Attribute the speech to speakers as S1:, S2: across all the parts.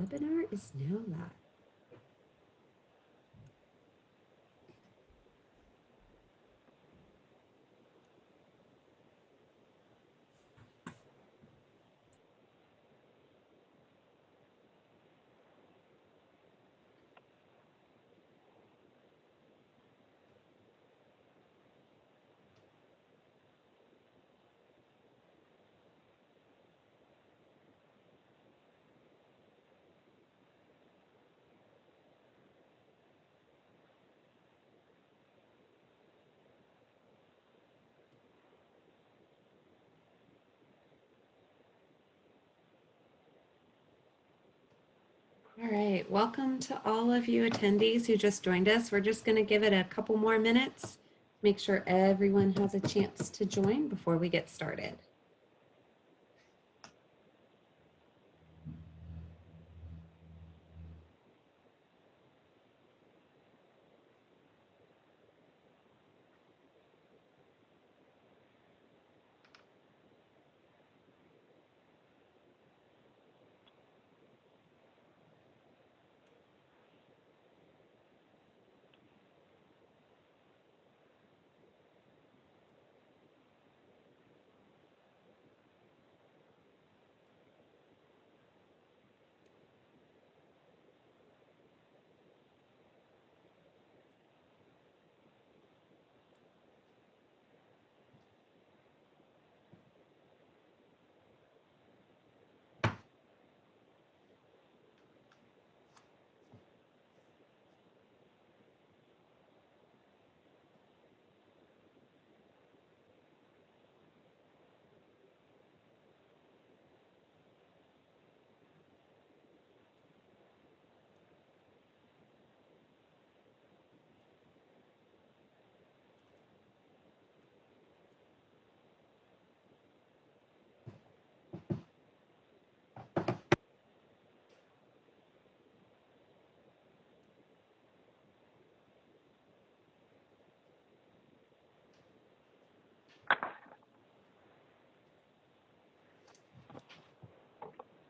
S1: webinar is now live. All right, welcome to all of you attendees who just joined us. We're just going to give it a couple more minutes, make sure everyone has a chance to join before we get started.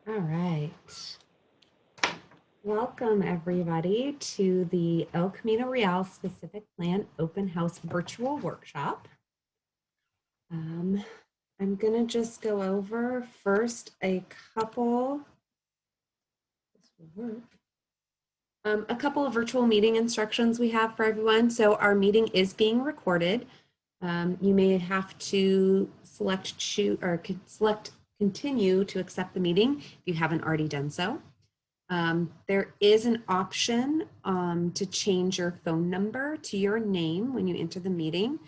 S1: All right. Welcome everybody to the El Camino Real Specific Plan Open House Virtual Workshop. I'm gonna just go over first a couple of virtual meeting instructions we have for everyone. So our meeting is being recorded. You may have to select continue to accept the meeting if you haven't already done so. There is an option to change your phone number to your name when you enter the meeting.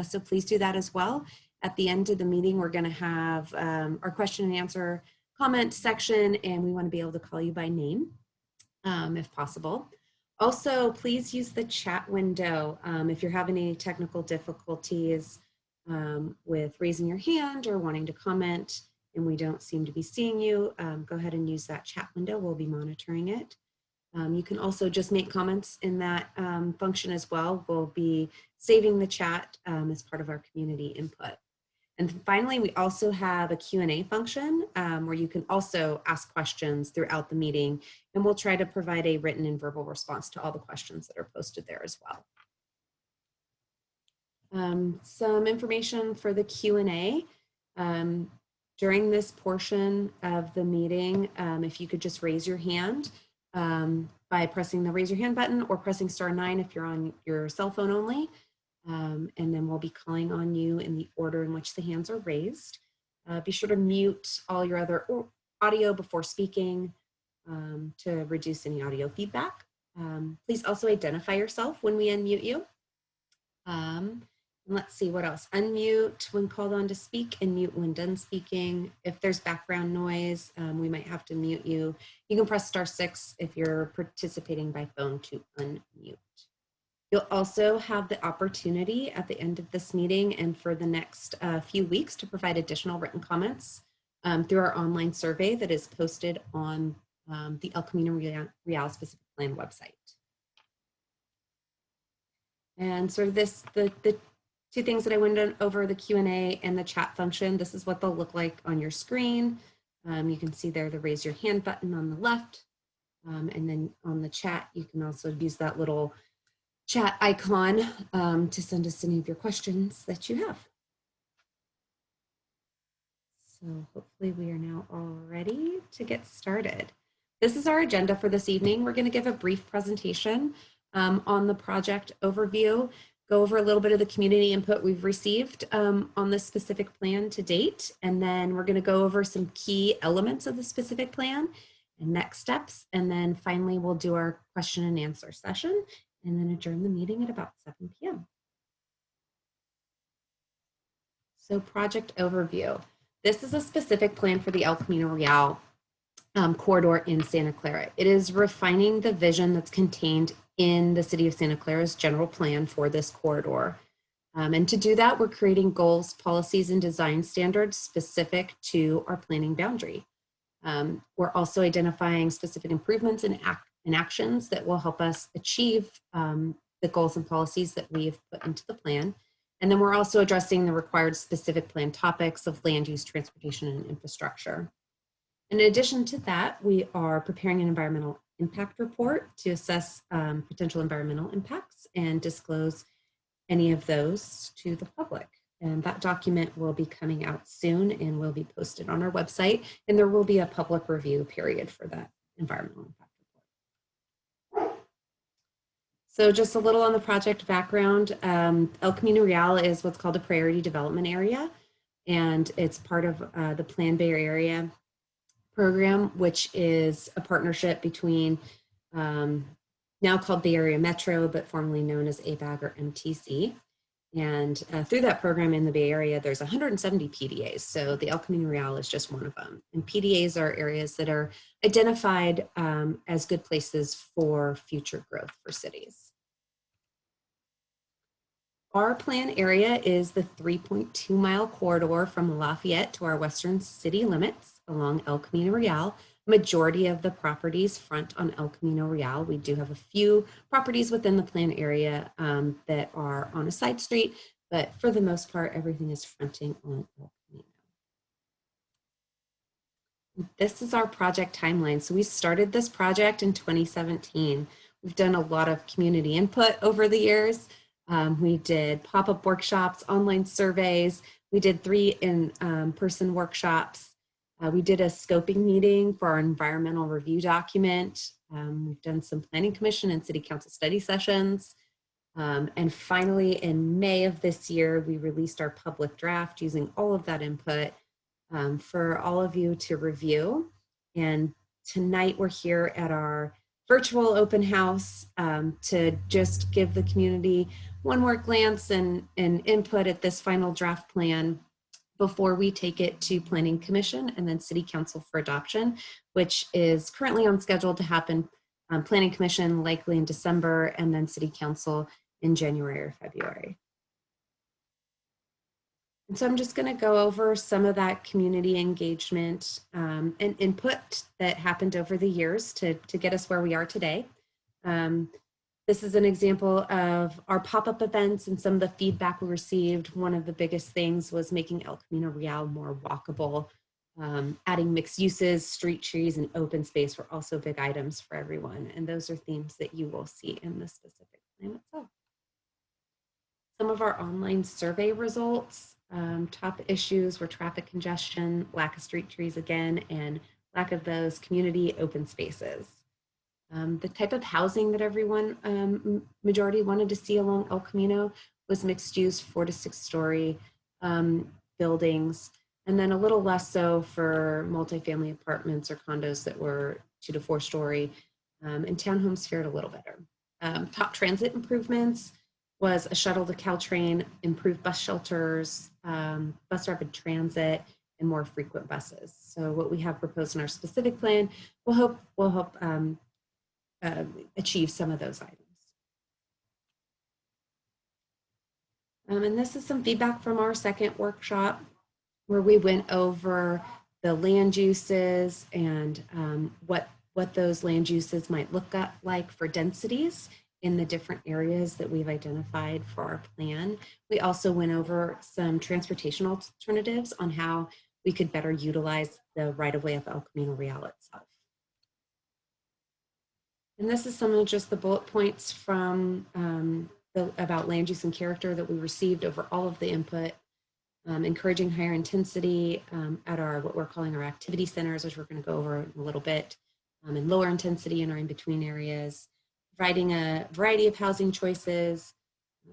S1: So please do that as well. At the end of the meeting, we're going to have our question and answer comment section, and we want to be able to call you by name if possible. Also, please use the chat window if you're having any technical difficulties with raising your hand or wanting to comment and we don't seem to be seeing you, go ahead and use that chat window. We'll be monitoring it. You can also just make comments in that function as well. We'll be saving the chat as part of our community input. And finally, we also have a Q&A function where you can also ask questions throughout the meeting, and we'll try to provide a written and verbal response to all the questions that are posted there as well. Some information for the Q&A. During this portion of the meeting, if you could just raise your hand by pressing the raise your hand button or pressing *9 if you're on your cell phone only. And then we'll be calling on you in the order in which the hands are raised. Be sure to mute all your other audio before speaking to reduce any audio feedback. Please also identify yourself when we unmute you. And let's see what else. Unmute when called on to speak and mute when done speaking. If there's background noise, we might have to mute you. You can press *6 if you're participating by phone to unmute. You'll also have the opportunity at the end of this meeting and for the next few weeks to provide additional written comments through our online survey that is posted on the El Camino Real Specific Plan website. And sort of the two things that I went over, the Q&A and the chat function, this is what they'll look like on your screen. You can see there the raise your hand button on the left And then on the chat, you can also use that little chat icon to send us any of your questions that you have. So hopefully we are now all ready to get started. This is our agenda for this evening. We're going to give a brief presentation on the project overview, go over a little bit of the community input we've received on this specific plan to date, and then we're going to go over some key elements of the specific plan and next steps, and then finally we'll do our question and answer session and then adjourn the meeting at about 7 p.m. So project overview. This is a specific plan for the El Camino Real corridor in Santa Clara. It is refining the vision that's contained in the City of Santa Clara's general plan for this corridor. And to do that, we're creating goals, policies, and design standards specific to our planning boundary. We're also identifying specific improvements and actions that will help us achieve the goals and policies that we've put into the plan. And then we're also addressing the required specific plan topics of land use, transportation, and infrastructure. In addition to that, we are preparing an environmental impact report to assess potential environmental impacts and disclose any of those to the public. And that document will be coming out soon and will be posted on our website. And there will be a public review period for that environmental impact report. So just a little on the project background. El Camino Real is what's called a priority development area. And it's part of the Plan Bay Area program, which is a partnership between now called Bay Area Metro, but formerly known as ABAG or MTC. And through that program in the Bay Area, there's 170 PDAs. So the El Camino Real is just one of them. And PDAs are areas that are identified as good places for future growth for cities. Our plan area is the 3.2 mile corridor from Lafayette to our western city limits along El Camino Real. Majority of the properties front on El Camino Real. We do have a few properties within the plan area that are on a side street, but for the most part, everything is fronting on El Camino. This is our project timeline. So we started this project in 2017. We've done a lot of community input over the years. We did pop-up workshops, online surveys. We did 3 in-person workshops. We did a scoping meeting for our environmental review document. We've done some planning commission and city council study sessions. And finally, in May of this year, we released our public draft using all of that input for all of you to review. And tonight we're here at our virtual open house to just give the community one more glance and input at this final draft plan before we take it to Planning Commission and then City Council for adoption, which is currently on schedule to happen Planning Commission likely in December and then City Council in January or February. And so I'm just going to go over some of that community engagement and input that happened over the years to get us where we are today. This is an example of our pop-up events and some of the feedback we received. One of the biggest things was making El Camino Real more walkable. Adding mixed uses, street trees, and open space were also big items for everyone. And those are themes that you will see in the specific plan itself. Some of our online survey results, top issues were traffic congestion, lack of street trees again, and lack of those community open spaces. The type of housing that everyone, majority wanted to see along El Camino was mixed use 4 to 6 story buildings, and then a little less so for multifamily apartments or condos that were 2 to 4 story, and townhomes fared a little better. Top transit improvements was a shuttle to Caltrain, improved bus shelters, bus rapid transit, and more frequent buses. So what we have proposed in our specific plan will help achieve some of those items. And this is some feedback from our second workshop where we went over the land uses and what those land uses might look like for densities in the different areas that we've identified for our plan. We also went over some transportation alternatives on how we could better utilize the right-of-way of El Camino Real itself. And this is some of just the bullet points from about land use and character that we received over all of the input. Encouraging higher intensity at our, what we're calling our activity centers, which we're going to go over in a little bit, and lower intensity in our in-between areas, providing a variety of housing choices,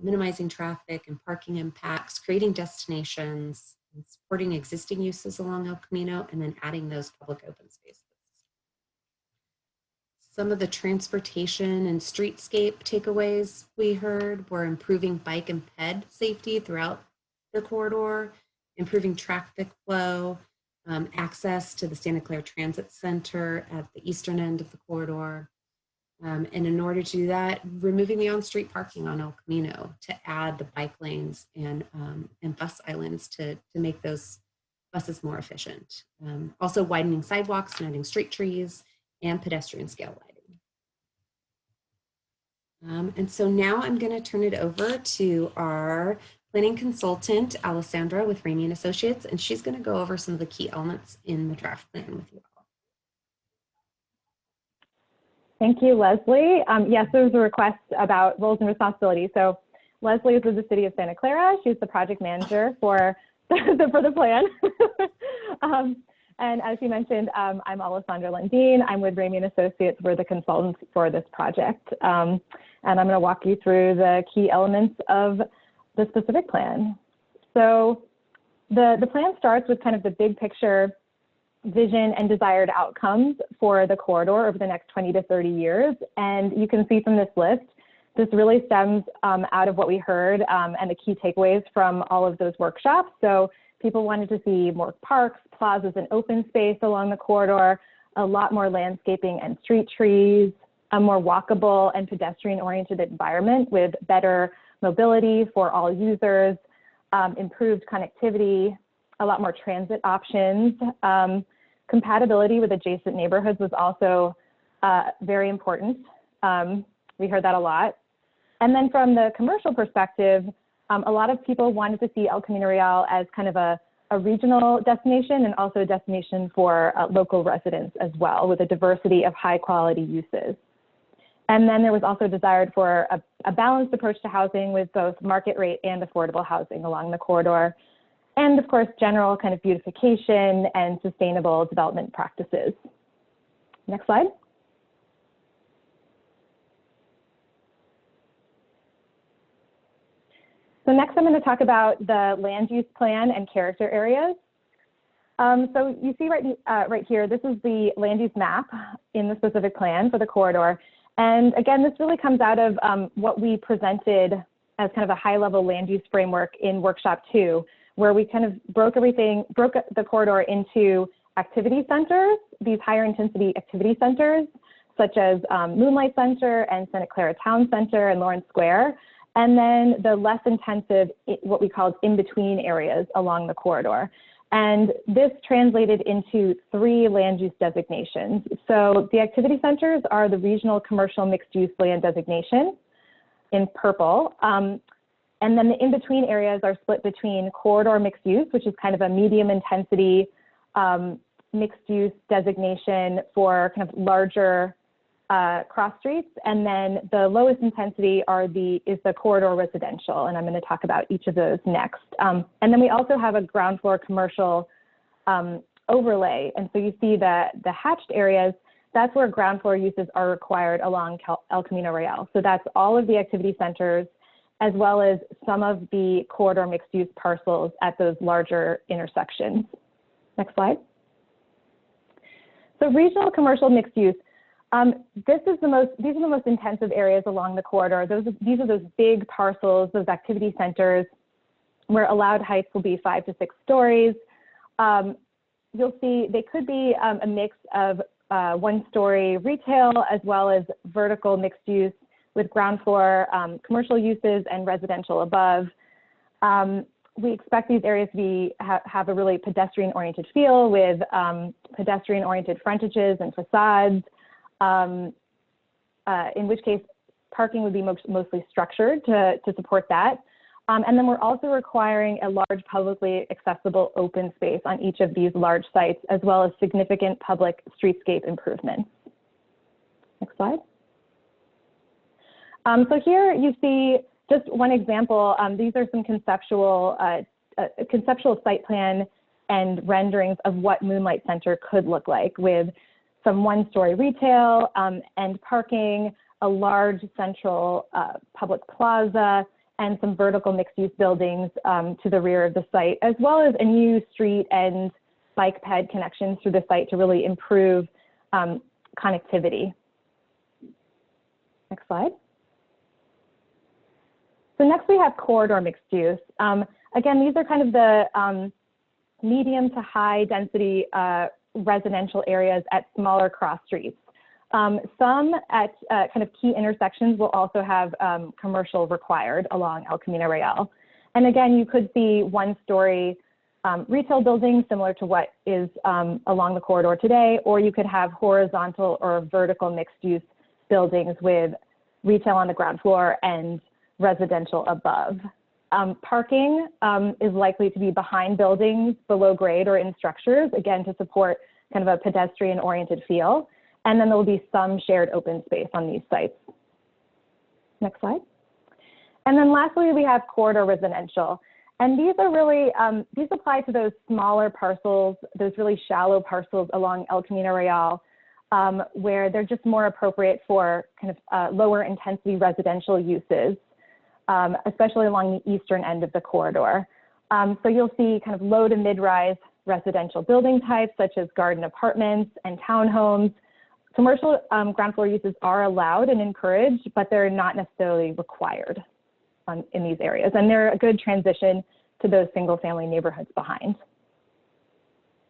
S1: minimizing traffic and parking impacts, creating destinations, and supporting existing uses along El Camino, and then adding those public open spaces. Some of the transportation and streetscape takeaways we heard were improving bike and ped safety throughout the corridor, improving traffic flow, access to the Santa Clara Transit Center at the eastern end of the corridor. And in order to do that, removing the on-street parking on El Camino to add the bike lanes and bus islands to make those buses more efficient. Also widening sidewalks and adding street trees and pedestrian scale lighting. And so now I'm going to turn it over to our planning consultant, Alessandra with Ramey & Associates, and she's going to go over some of the key elements in the draft plan with you all.
S2: Thank you, Leslie. Yes, there was a request about roles and responsibilities. So Leslie is with the City of Santa Clara. She's the project manager for the plan. And as you mentioned, I'm Alessandra Lundeen. I'm with Ramey & Associates. We're the consultants for this project. And I'm going to walk you through the key elements of the specific plan. So the plan starts with kind of the big picture vision and desired outcomes for the corridor over the next 20 to 30 years. And you can see from this list, this really stems out of what we heard and the key takeaways from all of those workshops. So people wanted to see more parks, plazas, and open space along the corridor, a lot more landscaping and street trees, a more walkable and pedestrian-oriented environment with better mobility for all users, improved connectivity, a lot more transit options. Compatibility with adjacent neighborhoods was also very important. We heard that a lot. And then from the commercial perspective, a lot of people wanted to see El Camino Real as kind of a regional destination and also a destination for local residents as well, with a diversity of high quality uses. And then there was also desired for a balanced approach to housing with both market rate and affordable housing along the corridor. And of course, general kind of beautification and sustainable development practices. Next slide. So next I'm going to talk about the land use plan and character areas. So you see right here, this is the land use map in the specific plan for the corridor. And again, this really comes out of what we presented as kind of a high-level land use framework in workshop 2, where we kind of broke the corridor into activity centers, these higher intensity activity centers, such as Moonlight Center and Santa Clara Town Center and Lawrence Square, and then the less intensive, what we called in-between areas along the corridor. And this translated into 3 land use designations. So the activity centers are the regional commercial mixed use land designation in purple. And then the in-between areas are split between corridor mixed use, which is kind of a medium intensity mixed use designation for kind of larger cross streets. And then the lowest intensity is the corridor residential. And I'm going to talk about each of those next. And then we also have a ground floor commercial overlay. And so you see the hatched areas, that's where ground floor uses are required along El Camino Real. So that's all of the activity centers, as well as some of the corridor mixed use parcels at those larger intersections. Next slide. So regional commercial mixed use. These are the most intensive areas along the corridor. These are those big parcels, those activity centers, where allowed heights will be 5 to 6 stories. You'll see they could be a mix of 1-story retail as well as vertical mixed use with ground floor commercial uses and residential above. We expect these areas to have a really pedestrian-oriented feel with pedestrian-oriented frontages and facades. In which case parking would be mostly structured to support that. And then we're also requiring a large publicly accessible open space on each of these large sites, as well as significant public streetscape improvements. Next slide. So here you see just one example. These are some conceptual site plan and renderings of what Moonlight Center could look like, with some one-story retail and parking, a large central public plaza, and some vertical mixed-use buildings to the rear of the site, as well as a new street and bike ped connections through the site to really improve connectivity. Next slide. So next we have corridor mixed use. Again, these are kind of the medium to high density residential areas at smaller cross streets. Some at kind of key intersections will also have commercial required along El Camino Real. And again, you could see one-story retail buildings similar to what is along the corridor today, or you could have horizontal or vertical mixed-use buildings with retail on the ground floor and residential above. Parking is likely to be behind buildings, below grade, or in structures, again, to support kind of a pedestrian-oriented feel. And then there will be some shared open space on these sites. Next slide. And then lastly, we have corridor residential. And these are really, these apply to those smaller parcels, those really shallow parcels along El Camino Real, where they're just more appropriate for kind of lower intensity residential uses, especially along the eastern end of the corridor. So you'll see kind of low to mid-rise residential building types, such as garden apartments and townhomes. Commercial ground floor uses are allowed and encouraged, but they're not necessarily required in these areas. And they're a good transition to those single family neighborhoods behind.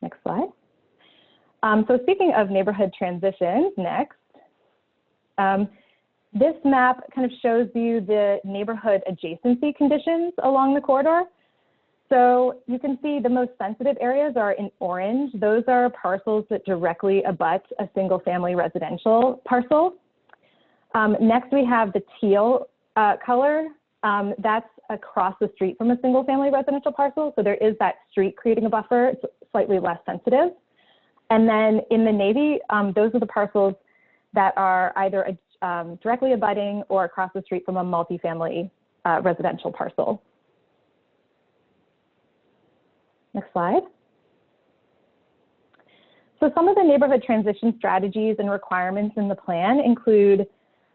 S2: Next slide. So speaking of neighborhood transitions, next. This map kind of shows you the neighborhood adjacency conditions along the corridor. So you can see the most sensitive areas are in orange. Those are parcels that directly abut a single family residential parcel. Next, we have the teal color. That's across the street from a single family residential parcel. So there is that street creating a buffer. It's slightly less sensitive. And then in the navy, those are the parcels that are either directly abutting or across the street from a multifamily residential parcel. Next slide. So some of the neighborhood transition strategies and requirements in the plan include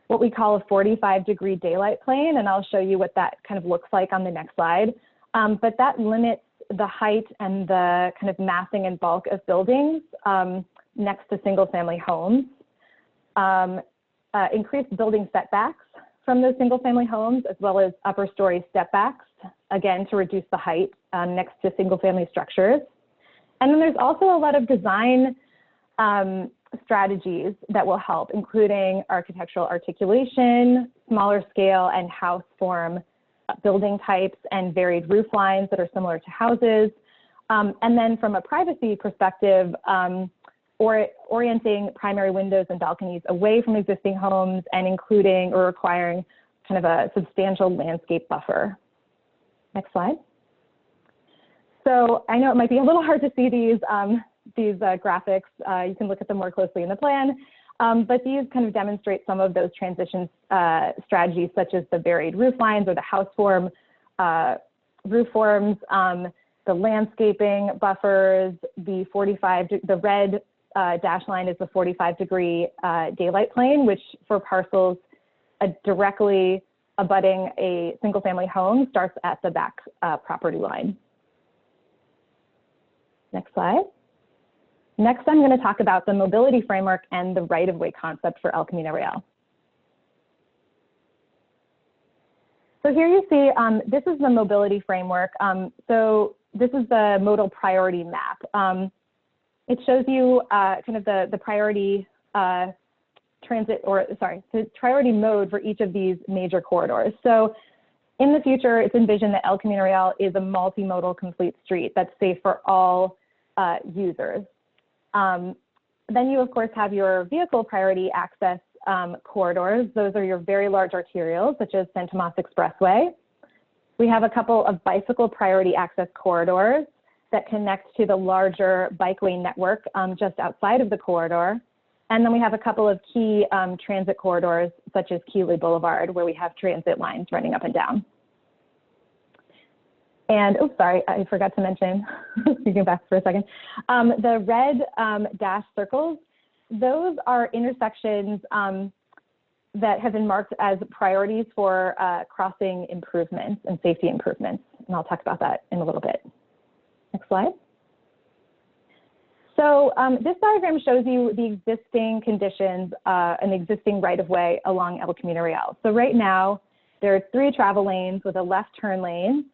S2: what we call a 45-degree daylight plane, and I'll show you what that kind of looks like on the next slide. But that limits the height and the kind of massing and bulk of buildings next to single-family homes. Increased building setbacks from those single-family homes, as well as upper story step-backs, again, to reduce the height next to single-family structures. And then there's also a lot of design strategies that will help, including architectural articulation, smaller scale and house form building types, and varied roof lines that are similar to houses. And then from a privacy perspective, orienting primary windows and balconies away from existing homes and including or requiring kind of a substantial landscape buffer. Next slide. So I know it might be a little hard to see these graphics. You can look at them more closely in the plan, but these kind of demonstrate some of those transition strategies, such as the varied roof lines or the house form roof forms, the landscaping buffers, the red dash line is the 45-degree daylight plane, which for parcels directly abutting a single-family home starts at the back property line. Next slide. Next, I'm going to talk about the mobility framework and the right-of-way concept for El Camino Real. So here you see, this is the mobility framework. So this is the modal priority map. It shows you kind of the priority the priority mode for each of these major corridors. So in the future, it's envisioned that El Camino Real is a multimodal complete street that's safe for all users. Then you, of course, have your vehicle priority access corridors. Those are your very large arterials, such as San Tomas Expressway. We have a couple of bicycle priority access corridors that connect to the larger bikeway network just outside of the corridor. And then we have a couple of key transit corridors, such as Keeley Boulevard, where we have transit lines running up and down. And, oh, sorry, I forgot to mention, you can back for a second. The red dash circles, those are intersections that have been marked as priorities for crossing improvements and safety improvements. And I'll talk about that in a little bit. Next slide. So this diagram shows you the existing conditions and existing right-of-way along El Camino Real. So right now, there are 3 travel lanes with a left turn lane,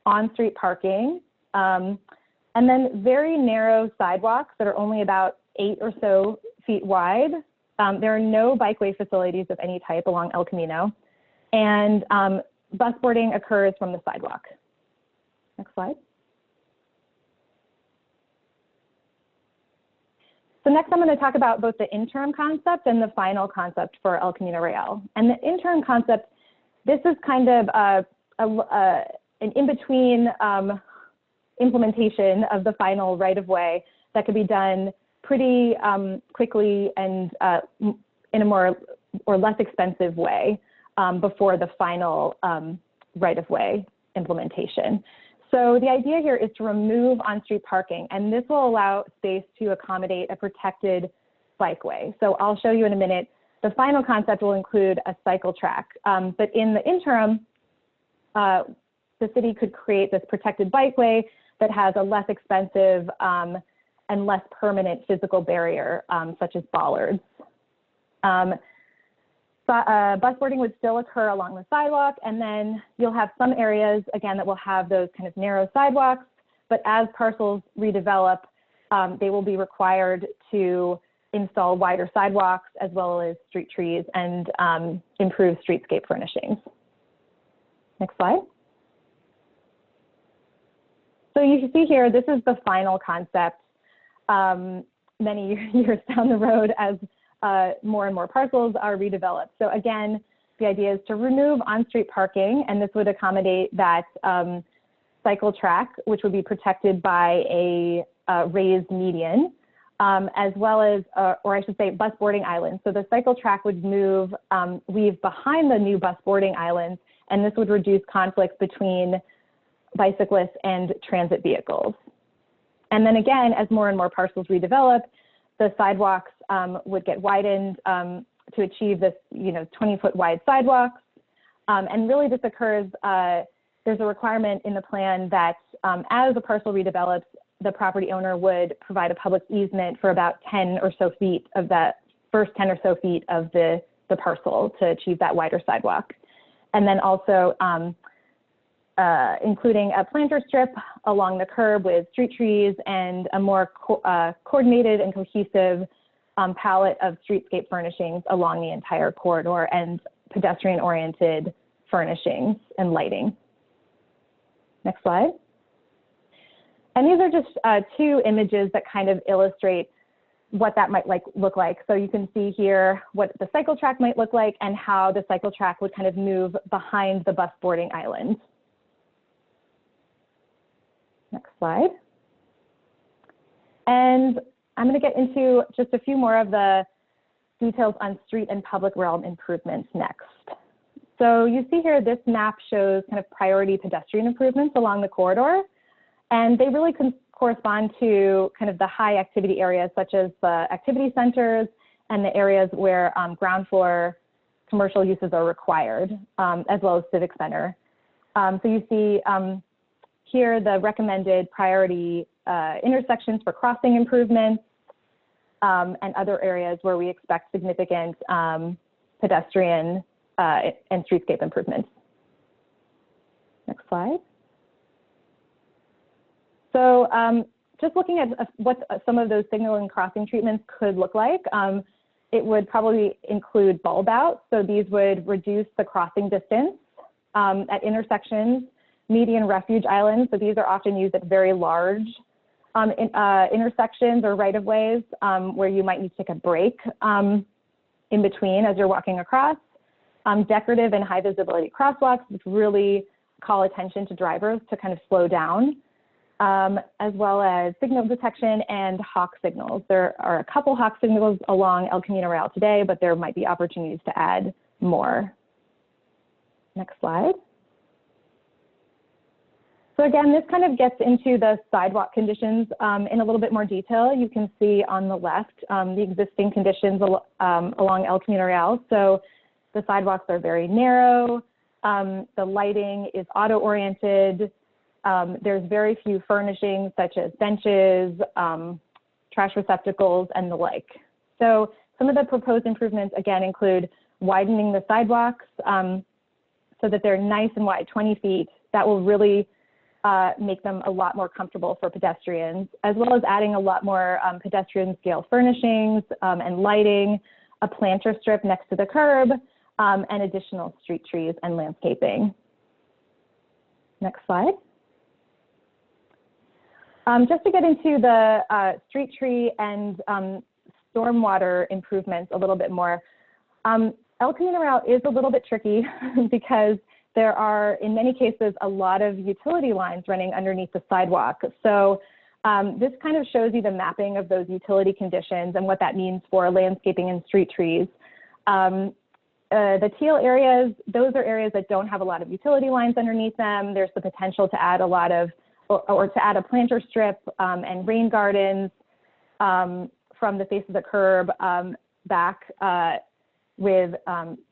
S2: on-street parking, and then very narrow sidewalks that are only about 8 or so feet wide. There are no bikeway facilities of any type along El Camino, and bus boarding occurs from the sidewalk. Next slide. So next I'm going to talk about both the interim concept and the final concept for El Camino Real. And the interim concept, this is kind of an in-between implementation of the final right-of-way that could be done pretty quickly and in a more or less expensive way before the final right-of-way implementation. So the idea here is to remove on-street parking, and this will allow space to accommodate a protected bikeway. So I'll show you in a minute. The final concept will include a cycle track, but in the interim, the city could create this protected bikeway that has a less expensive and less permanent physical barrier, such as bollards. Bus boarding would still occur along the sidewalk, and then you'll have some areas, again, that will have those kind of narrow sidewalks, but as parcels redevelop, they will be required to install wider sidewalks as well as street trees and improve streetscape furnishings. Next slide. So you can see here, this is the final concept many years down the road as more and more parcels are redeveloped. So again, the idea is to remove on-street parking, and this would accommodate that cycle track, which would be protected by a raised median, as well as, or I should say, bus boarding islands. So the cycle track would leave behind the new bus boarding islands, and this would reduce conflicts between bicyclists and transit vehicles. And then again, as more and more parcels redevelop, the sidewalks would get widened to achieve this, 20-foot wide sidewalks. And really this occurs, there's a requirement in the plan that as a parcel redevelops, the property owner would provide a public easement for about 10 or so feet of that first 10 or so feet of the parcel to achieve that wider sidewalk. And then also including a planter strip along the curb with street trees and a more coordinated and cohesive palette of streetscape furnishings along the entire corridor and pedestrian-oriented furnishings and lighting. Next slide. And these are just 2 images that kind of illustrate what that might look like. So you can see here what the cycle track might look like and how the cycle track would kind of move behind the bus boarding island. Next slide. And I'm going to get into just a few more of the details on street and public realm improvements next. So you see here, this map shows kind of priority pedestrian improvements along the corridor, and they really correspond to kind of the high activity areas such as the activity centers and the areas where ground floor commercial uses are required, as well as civic center. So you see here the recommended priority intersections for crossing improvements and other areas where we expect significant pedestrian and streetscape improvements. Next slide. So just looking at what some of those signal and crossing treatments could look like, it would probably include bulb outs. So these would reduce the crossing distance at intersections, median refuge islands. So these are often used at very large intersections or right-of-ways where you might need to take a break in between as you're walking across. Decorative and high visibility crosswalks, which really call attention to drivers to kind of slow down. as well as signal detection and hawk signals. There are a couple hawk signals along El Camino route today, but there might be opportunities to add more. Next slide. So again, this kind of gets into the sidewalk conditions in a little bit more detail. You can see on the left the existing conditions along El Camino Real. So the sidewalks are very narrow. The lighting is auto-oriented. There's very few furnishings such as benches, trash receptacles, and the like. So some of the proposed improvements, again, include widening the sidewalks so that they're nice and wide, 20 feet. That will really make them a lot more comfortable for pedestrians, as well as adding a lot more pedestrian scale furnishings and lighting, a planter strip next to the curb, and additional street trees and landscaping. Next slide. Just to get into the street tree and stormwater improvements a little bit more, El Camino route is a little bit tricky because there are, in many cases, a lot of utility lines running underneath the sidewalk. So this kind of shows you the mapping of those utility conditions and what that means for landscaping and street trees. The teal areas, those are areas that don't have a lot of utility lines underneath them. There's the potential to add a lot of, or to add a planter strip and rain gardens from the face of the curb back with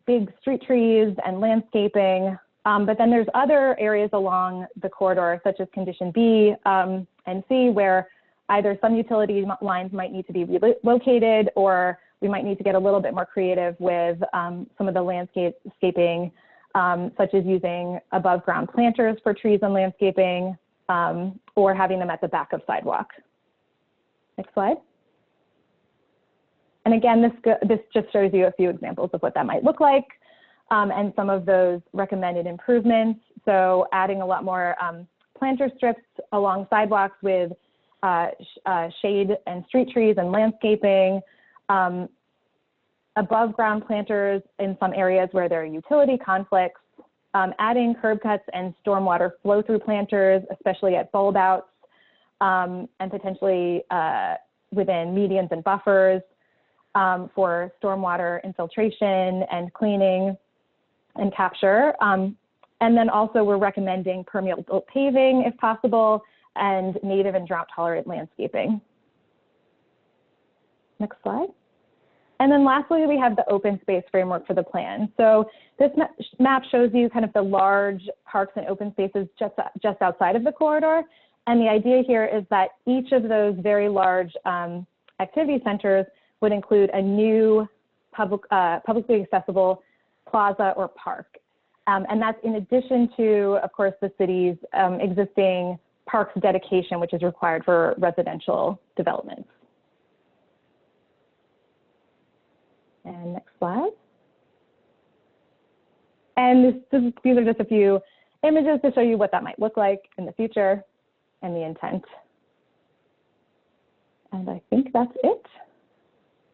S2: big street trees and landscaping. But then there's other areas along the corridor, such as condition B and C, where either some utility lines might need to be relocated, or we might need to get a little bit more creative with some of the landscaping, such as using above ground planters for trees and landscaping, or having them at the back of sidewalk. Next slide. And again, this just shows you a few examples of what that might look like. And some of those recommended improvements. So adding a lot more planter strips along sidewalks with shade and street trees and landscaping, above ground planters in some areas where there are utility conflicts, adding curb cuts and stormwater flow through planters, especially at bulb outs, and potentially within medians and buffers for stormwater infiltration and cleaning and capture. And then also we're recommending permeable paving if possible, and native and drought tolerant landscaping. Next slide. And then lastly, we have the open space framework for the plan. So this map shows you kind of the large parks and open spaces just outside of the corridor. And the idea here is that each of those very large activity centers would include a new publicly accessible plaza or park. And that's in addition to, of course, the city's existing parks dedication, which is required for residential developments. And next slide. And these are just a few images to show you what that might look like in the future and the intent. And I think that's it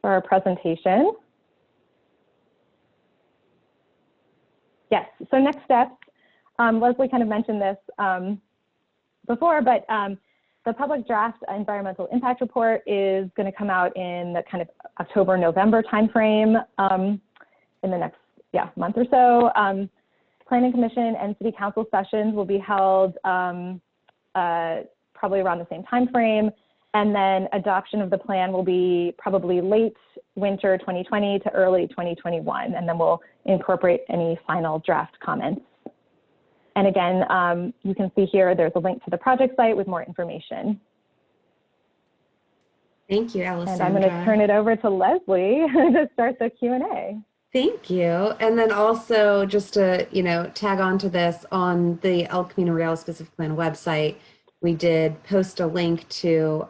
S2: for our presentation. Yes, so next steps, Leslie kind of mentioned this before, but the public draft environmental impact report is going to come out in the kind of October, November timeframe in the next month or so. Planning Commission and City Council sessions will be held probably around the same timeframe. And then adoption of the plan will be probably late winter 2020 to early 2021. And then we'll incorporate any final draft comments. And again, you can see here, there's a link to the project site with more information.
S1: Thank you, Alessandra.
S2: And I'm going to turn it over to Leslie to start the Q&A.
S1: Thank you. And then also just to, tag on to this on the El Camino Real Specific Plan website, we did post a link to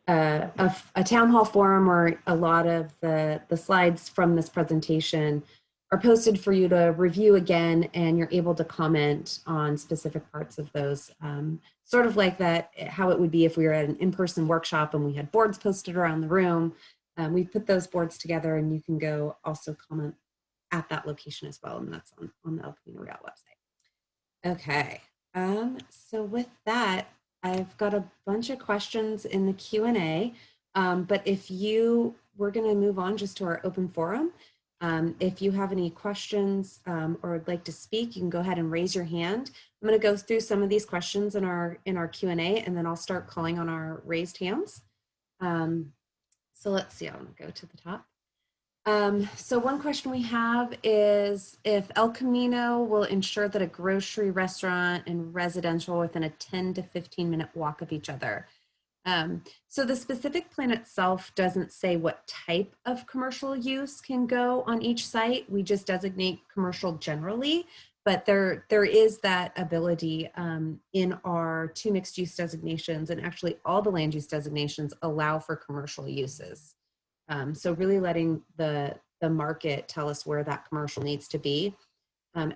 S1: a town hall forum where a lot of the slides from this presentation are posted for you to review again, and you're able to comment on specific parts of those. Sort of like that, how it would be if we were at an in-person workshop and we had boards posted around the room. We put those boards together, and you can go also comment at that location as well, and that's on the El Camino Real website. Okay, so with that, I've got a bunch of questions in the Q&A, but we're going to move on just to our open forum. If you have any questions or would like to speak, you can go ahead and raise your hand. I'm going to go through some of these questions in our Q&A, and then I'll start calling on our raised hands. So let's see, I'm going to go to the top. So one question we have is if El Camino will ensure that a grocery, restaurant, and residential within a 10 to 15-minute walk of each other. So the specific plan itself doesn't say what type of commercial use can go on each site. We just designate commercial generally, but there is that ability in our 2 mixed use designations, and actually all the land use designations allow for commercial uses. So really letting the market tell us where that commercial needs to be.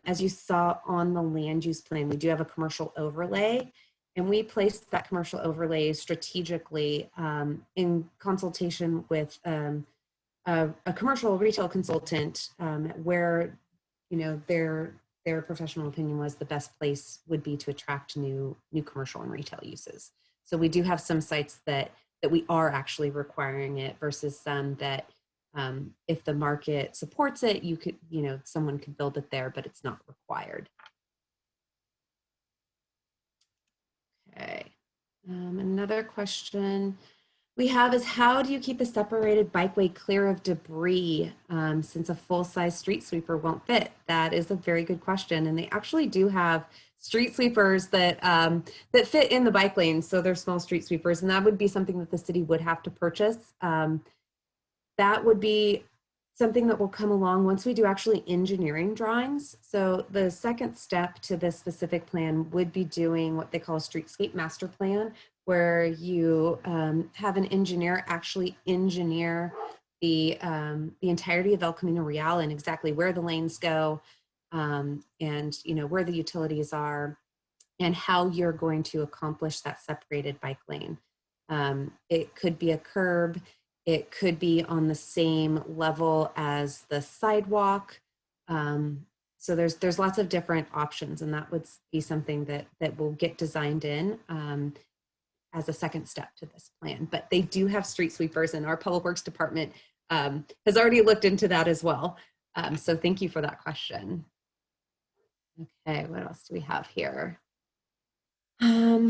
S1: As you saw on the land use plan, we do have a commercial overlay, and we placed that commercial overlay strategically in consultation with a commercial retail consultant, where their professional opinion was the best place would be to attract new commercial and retail uses. So we do have some sites that we are actually requiring it versus some that if the market supports it, someone could build it there, but it's not required. Okay, another question we have is, how do you keep the separated bikeway clear of debris since a full-size street sweeper won't fit? That is a very good question, and they actually do have street sweepers that that fit in the bike lanes, so they're small street sweepers, and that would be something that the city would have to purchase. That would be something that will come along once we do actually engineering drawings. So the second step to this specific plan would be doing what they call a streetscape master plan, where you have an engineer actually engineer the entirety of El Camino Real and exactly where the lanes go, and where the utilities are, and how you're going to accomplish that separated bike lane. It could be a curb. It could be on the same level as the sidewalk. So there's lots of different options, and that would be something that will get designed in as a second step to this plan. But they do have street sweepers, and our Public Works Department has already looked into that as well. So thank you for that question. Okay, what else do we have here? Oops.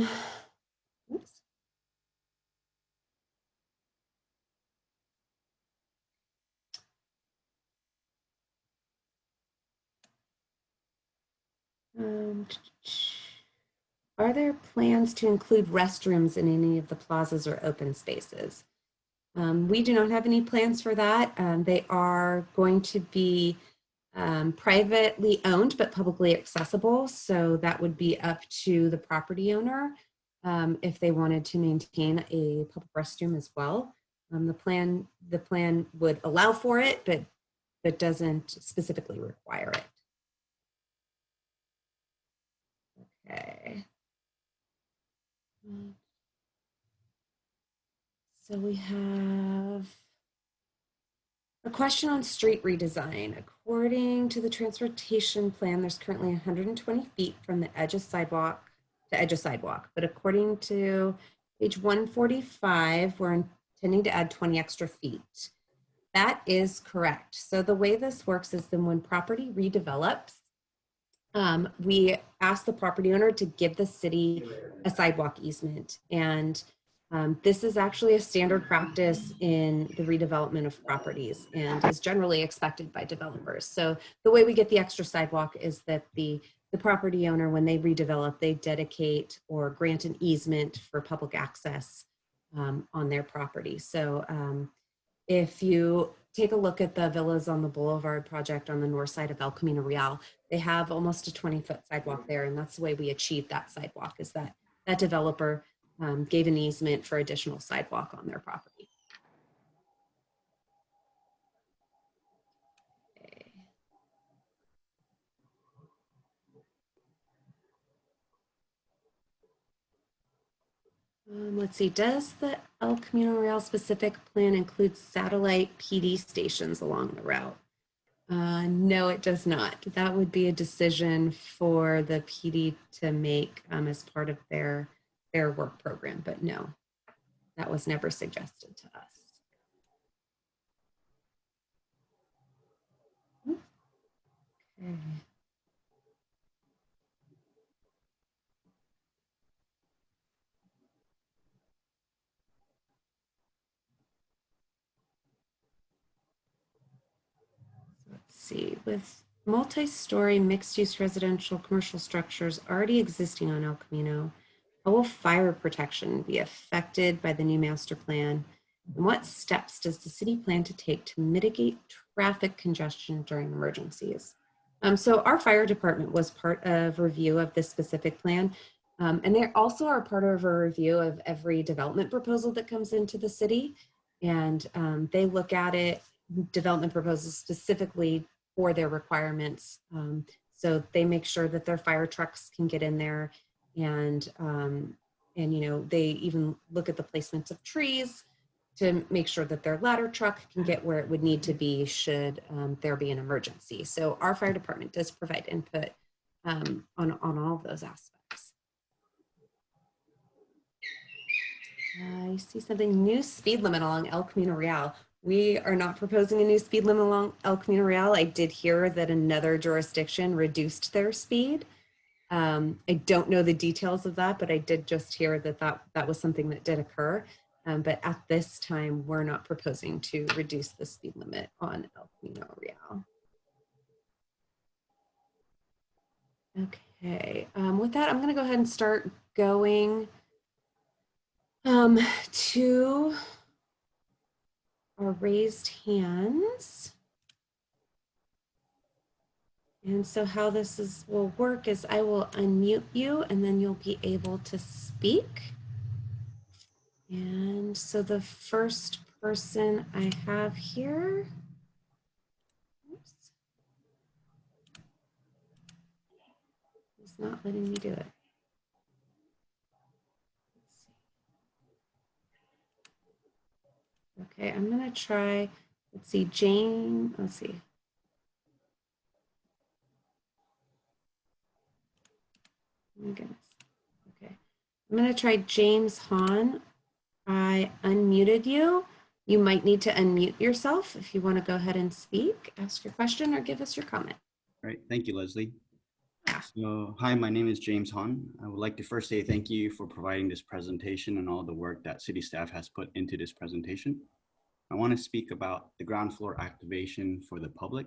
S1: Are there plans to include restrooms in any of the plazas or open spaces? We do not have any plans for that. They are going to be privately owned but publicly accessible, so that would be up to the property owner if they wanted to maintain a public restroom as well. The plan would allow for it, but doesn't specifically require it. Okay. So we have a question on street redesign. According to the transportation plan, there's currently 120 feet from the edge of sidewalk to edge of sidewalk. But according to page 145, we're intending to add 20 extra feet. That is correct. So the way this works is then when property redevelops, we ask the property owner to give the city a sidewalk easement. And this is actually a standard practice in the redevelopment of properties and is generally expected by developers. So the way we get the extra sidewalk is that the property owner, when they redevelop, they dedicate or grant an easement for public access on their property. So if you take a look at the villas on the Boulevard project on the north side of El Camino Real, they have almost a 20-foot sidewalk there, and that's the way we achieved that sidewalk, is that developer gave an easement for additional sidewalk on their property. Okay. Let's see, does the El Camino Real specific plan include satellite PD stations along the route? No, it does not. That would be a decision for the PD to make as part of their their work program, but no, that was never suggested to us. Okay. Let's see, with multi-story mixed-use residential commercial structures already existing on El Camino, how will fire protection be affected by the new master plan? And what steps does the city plan to take to mitigate traffic congestion during emergencies? So our fire department was part of review of this specific plan. And they also are part of a review of every development proposal that comes into the city. And they look at it, development proposals specifically for their requirements. So they make sure that their fire trucks can get in there, and you know, they even look at the placements of trees to make sure that their ladder truck can get where it would need to be should there be an emergency. So our fire department does provide input on all of those aspects. I see something, new speed limit along El Camino Real. We are not proposing a new speed limit along El Camino Real. I did hear that another jurisdiction reduced their speed. I don't know the details of that, but I did just hear that that was something that did occur. But at this time, we're not proposing to reduce the speed limit on El Camino Real. Okay, with that, I'm gonna go ahead and start going to our raised hands. And so how this will work is I will unmute you and then you'll be able to speak. And so the first person I have here, oops, it's not letting me do it. Okay, I'm gonna try, let's see, Jane, let's see. Oh my goodness, okay. I'm gonna try James Hahn. I unmuted you. You might need to unmute yourself if you wanna go ahead and speak, ask your question or give us your comment.
S3: All right, thank you, Leslie. So, hi, my name is James Hahn. I would like to first say thank you for providing this presentation and all the work that city staff has put into this presentation. I want to speak about the ground floor activation for the public.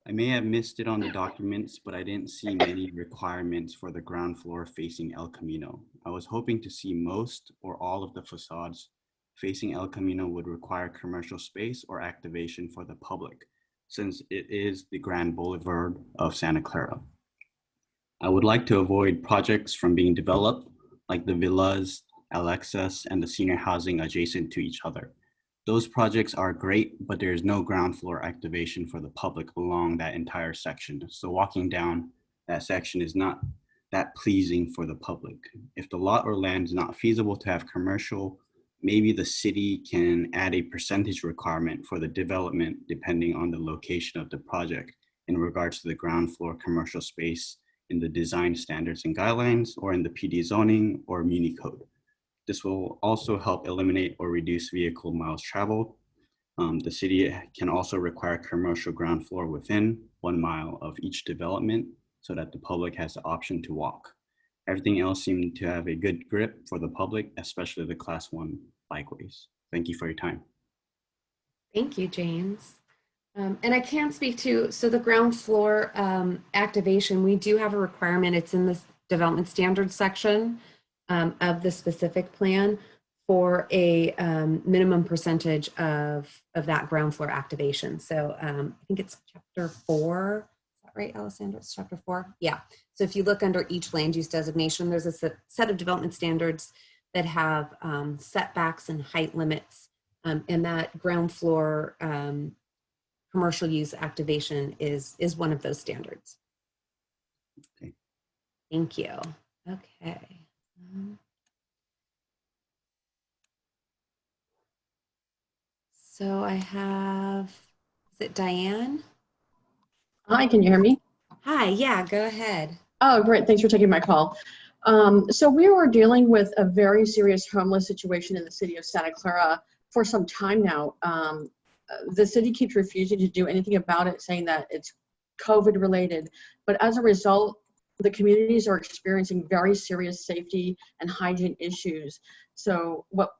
S3: I may have missed it on the documents, but I didn't see many requirements for the ground floor facing El Camino. I was hoping to see most or all of the facades facing El Camino would require commercial space or activation for the public, since it is the Grand Boulevard of Santa Clara. I would like to avoid projects from being developed, like the villas, Alexis, and the senior housing adjacent to each other. Those projects are great, but there is no ground floor activation for the public along that entire section. So walking down that section is not that pleasing for the public. If the lot or land is not feasible to have commercial, maybe the city can add a percentage requirement for the development depending on the location of the project in regards to the ground floor commercial space in the design standards and guidelines or in the PD zoning or Muni code. This will also help eliminate or reduce vehicle miles traveled. The city can also require commercial ground floor within 1 mile of each development so that the public has the option to walk. Everything else seemed to have a good grip for the public, especially the class 1 bikeways. Thank you for your time.
S1: Thank you, James. And I can speak to, so the ground floor activation, we do have a requirement. It's in this development standards section of the specific plan for a minimum percentage of that ground floor activation. So I think it's chapter 4. Is that right, Alessandra? It's chapter 4. Yeah. So if you look under each land use designation, there's a set of development standards that have setbacks and height limits, and that ground floor commercial use activation is one of those standards.
S3: Okay.
S1: Thank you. Okay. So I have, is it Diane?
S4: Hi, can you hear me?
S1: Hi, yeah, go ahead.
S4: Oh, great. Thanks for taking my call. So we were dealing with a very serious homeless situation in the city of Santa Clara for some time now. The city keeps refusing to do anything about it, saying that it's COVID related. But as a result, the communities are experiencing very serious safety and hygiene issues. So what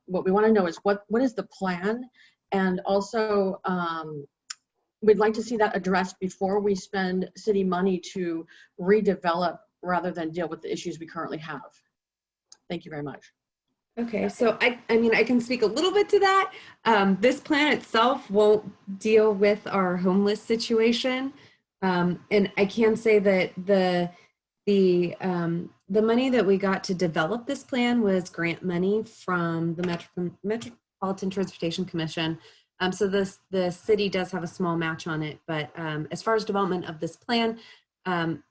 S4: we want to know is what is the plan, and also we'd like to see that addressed before we spend city money to redevelop rather than deal with the issues we currently have. Thank you very much.
S1: Okay, so I mean, I can speak a little bit to that. This plan itself won't deal with our homeless situation. And I can say that the money that we got to develop this plan was grant money from the Metropolitan Transportation Commission. So the city does have a small match on it, but as far as development of this plan,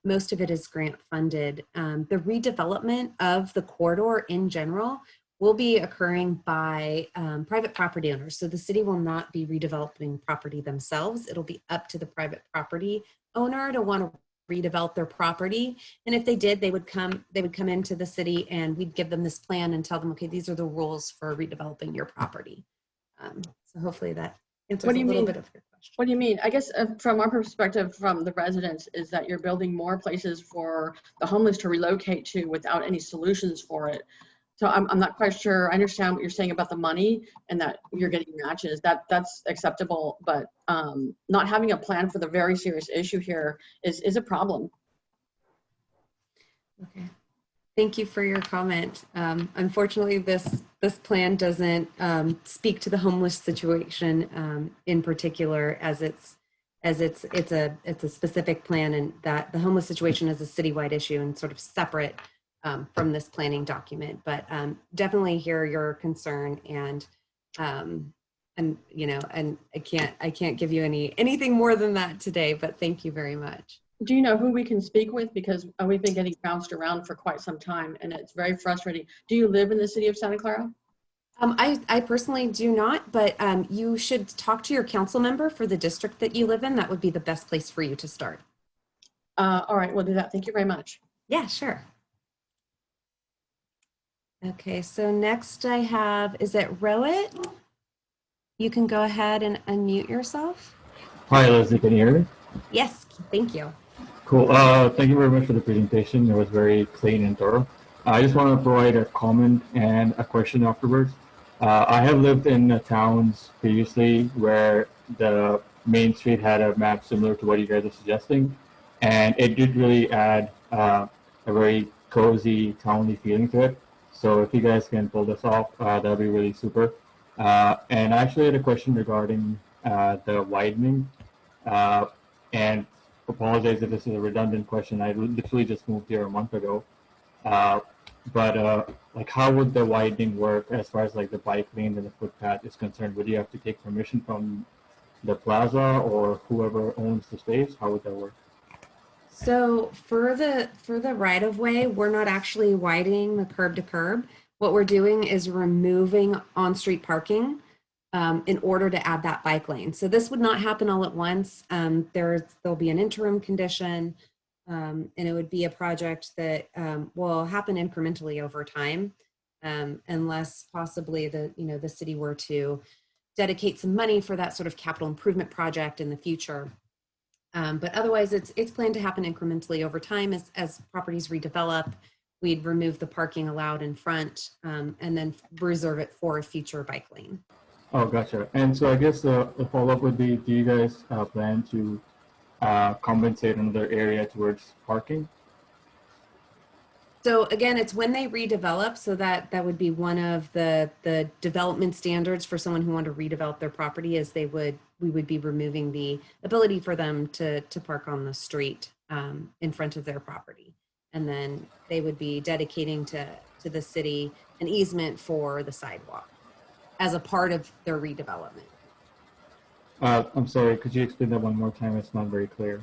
S1: most of it is grant funded. The redevelopment of the corridor in general will be occurring by private property owners. So the city will not be redeveloping property themselves. It'll be up to the private property owner to want to redevelop their property. And if they did, they would come into the city and we'd give them this plan and tell them, okay, these are the rules for redeveloping your property. So hopefully that answers a little bit of your question.
S4: What do you mean? I guess from our perspective, from the residents, is that you're building more places for the homeless to relocate to without any solutions for it. So I'm not quite sure. I understand what you're saying about the money and that you're getting matches. That's acceptable, but not having a plan for the very serious issue here is a problem.
S1: Okay. Thank you for your comment. Unfortunately, this plan doesn't speak to the homeless situation in particular, as it's a specific plan, and that the homeless situation is a citywide issue and sort of separate from this planning document. But definitely hear your concern, and you know, and I can't give you anything more than that today. But thank you very much.
S4: Do you know who we can speak with? Because we've been getting bounced around for quite some time and it's very frustrating. Do you live in the city of Santa Clara?
S1: I personally do not, but you should talk to your council member for the district that you live in. That would be the best place for you to start.
S4: All right, we'll do that. Thank you very much.
S1: Yeah, sure. Okay, so next I have, is it Rohit? You can go ahead and unmute yourself.
S5: Hi, Leslie, can you hear me?
S1: Yes, thank you.
S5: Cool. Thank you very much for the presentation. It was very clean and thorough. I just want to provide a comment and a question afterwards. I have lived in towns previously where the main street had a map similar to what you guys are suggesting, and it did really add a very cozy, townly feeling to it. So if you guys can pull this off, that would be really super. And I actually had a question regarding the widening, and apologize if this is a redundant question. I literally just moved here a month ago. But like, how would the widening work as far as like the bike lane and the footpath is concerned? Would you have to take permission from the plaza or whoever owns the space? How would that work?
S1: So for the right of way, we're not actually widening the curb to curb. What we're doing is removing on-street parking in order to add that bike lane. So this would not happen all at once. There'll be an interim condition, and it would be a project that will happen incrementally over time, unless possibly the city were to dedicate some money for that sort of capital improvement project in the future. But otherwise, it's planned to happen incrementally over time as properties redevelop. We'd remove the parking allowed in front, and then reserve it for a future bike lane.
S5: Oh, gotcha. And so I guess the follow-up would be, do you guys plan to compensate another area towards parking?
S1: So again, it's when they redevelop, so that would be one of the development standards for someone who wanted to redevelop their property, is we would be removing the ability for them to park on the street in front of their property. And then they would be dedicating to the city an easement for the sidewalk as a part of their redevelopment.
S5: I'm sorry, could you explain that one more time? It's not very clear.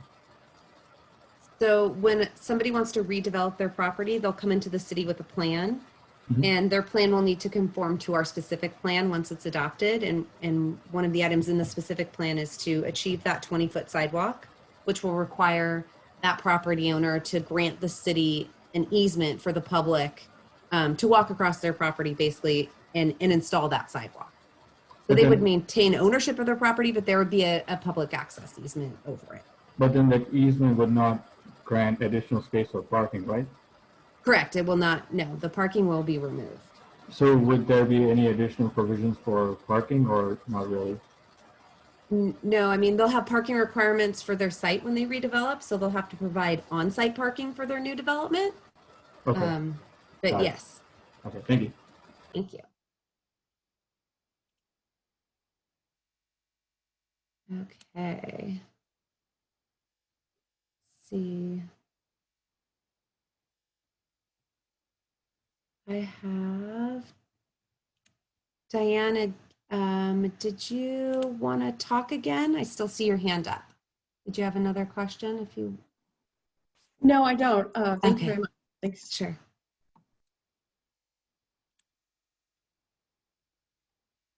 S1: So when somebody wants to redevelop their property, they'll come into the city with a plan, and their plan will need to conform to our specific plan once it's adopted. And one of the items in the specific plan is to achieve that 20-foot sidewalk, which will require that property owner to grant the city an easement for the public to walk across their property basically and install that sidewalk. So
S5: But
S1: they would
S5: then-
S1: maintain ownership of their property, but there would be a public access easement over it.
S5: But then the easement would not grant additional space for parking, right?
S1: Correct. It will not, no, the parking will be removed.
S5: So would there be any additional provisions for parking or not really?
S1: No, I mean, they'll have parking requirements for their site when they redevelop, so they'll have to provide on-site parking for their new development.
S5: Okay,
S1: But
S5: Got it.
S1: yes,
S5: okay, thank you.
S1: thank you. Okay. Let's see. I have Diana. Did you want to talk again? I still see your hand up. Did you have another question? If you
S4: No, I don't. Thank
S1: Okay.
S4: you very much. Thanks.
S1: Sure.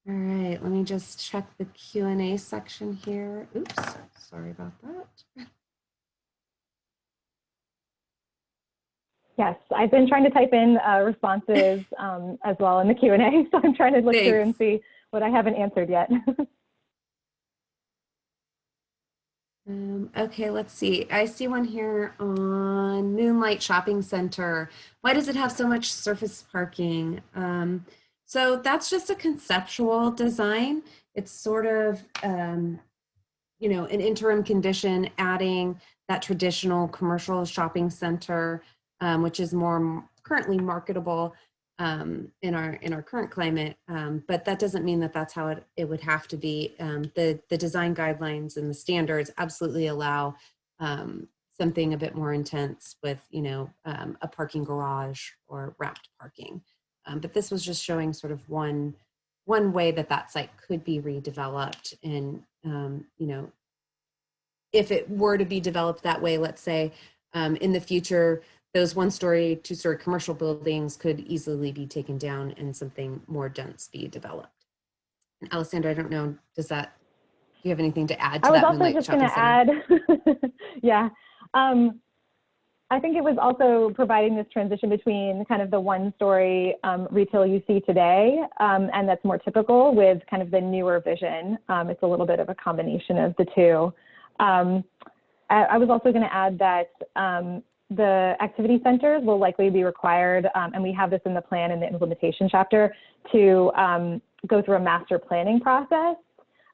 S1: All right, let me just check the Q&A section here. Oops, sorry about that.
S2: Yes, I've been trying to type in responses as well in the Q&A, so I'm trying to look through and see what I haven't answered yet.
S1: Okay, let's see. I see one here on Moonlight Shopping Center. Why does it have so much surface parking? So that's just a conceptual design. It's sort of, you know, an interim condition, adding that traditional commercial shopping center, which is more currently marketable in our current climate. But that doesn't mean that that's how it would have to be. The design guidelines and the standards absolutely allow something a bit more intense with, you know, a parking garage or wrapped parking. But this was just showing sort of one way that that site could be redeveloped. And, you know, if it were to be developed that way, let's say in the future, those 1-story, 2-story commercial buildings could easily be taken down and something more dense be developed. And Alessandra, I don't know, do you have anything to add to that?
S2: I was also just going to add, yeah. I think it was also providing this transition between kind of the 1-story retail you see today, and that's more typical with kind of the newer vision. It's a little bit of a combination of the two. I was also going to add that the activity centers will likely be required, and we have this in the plan in the implementation chapter, to go through a master planning process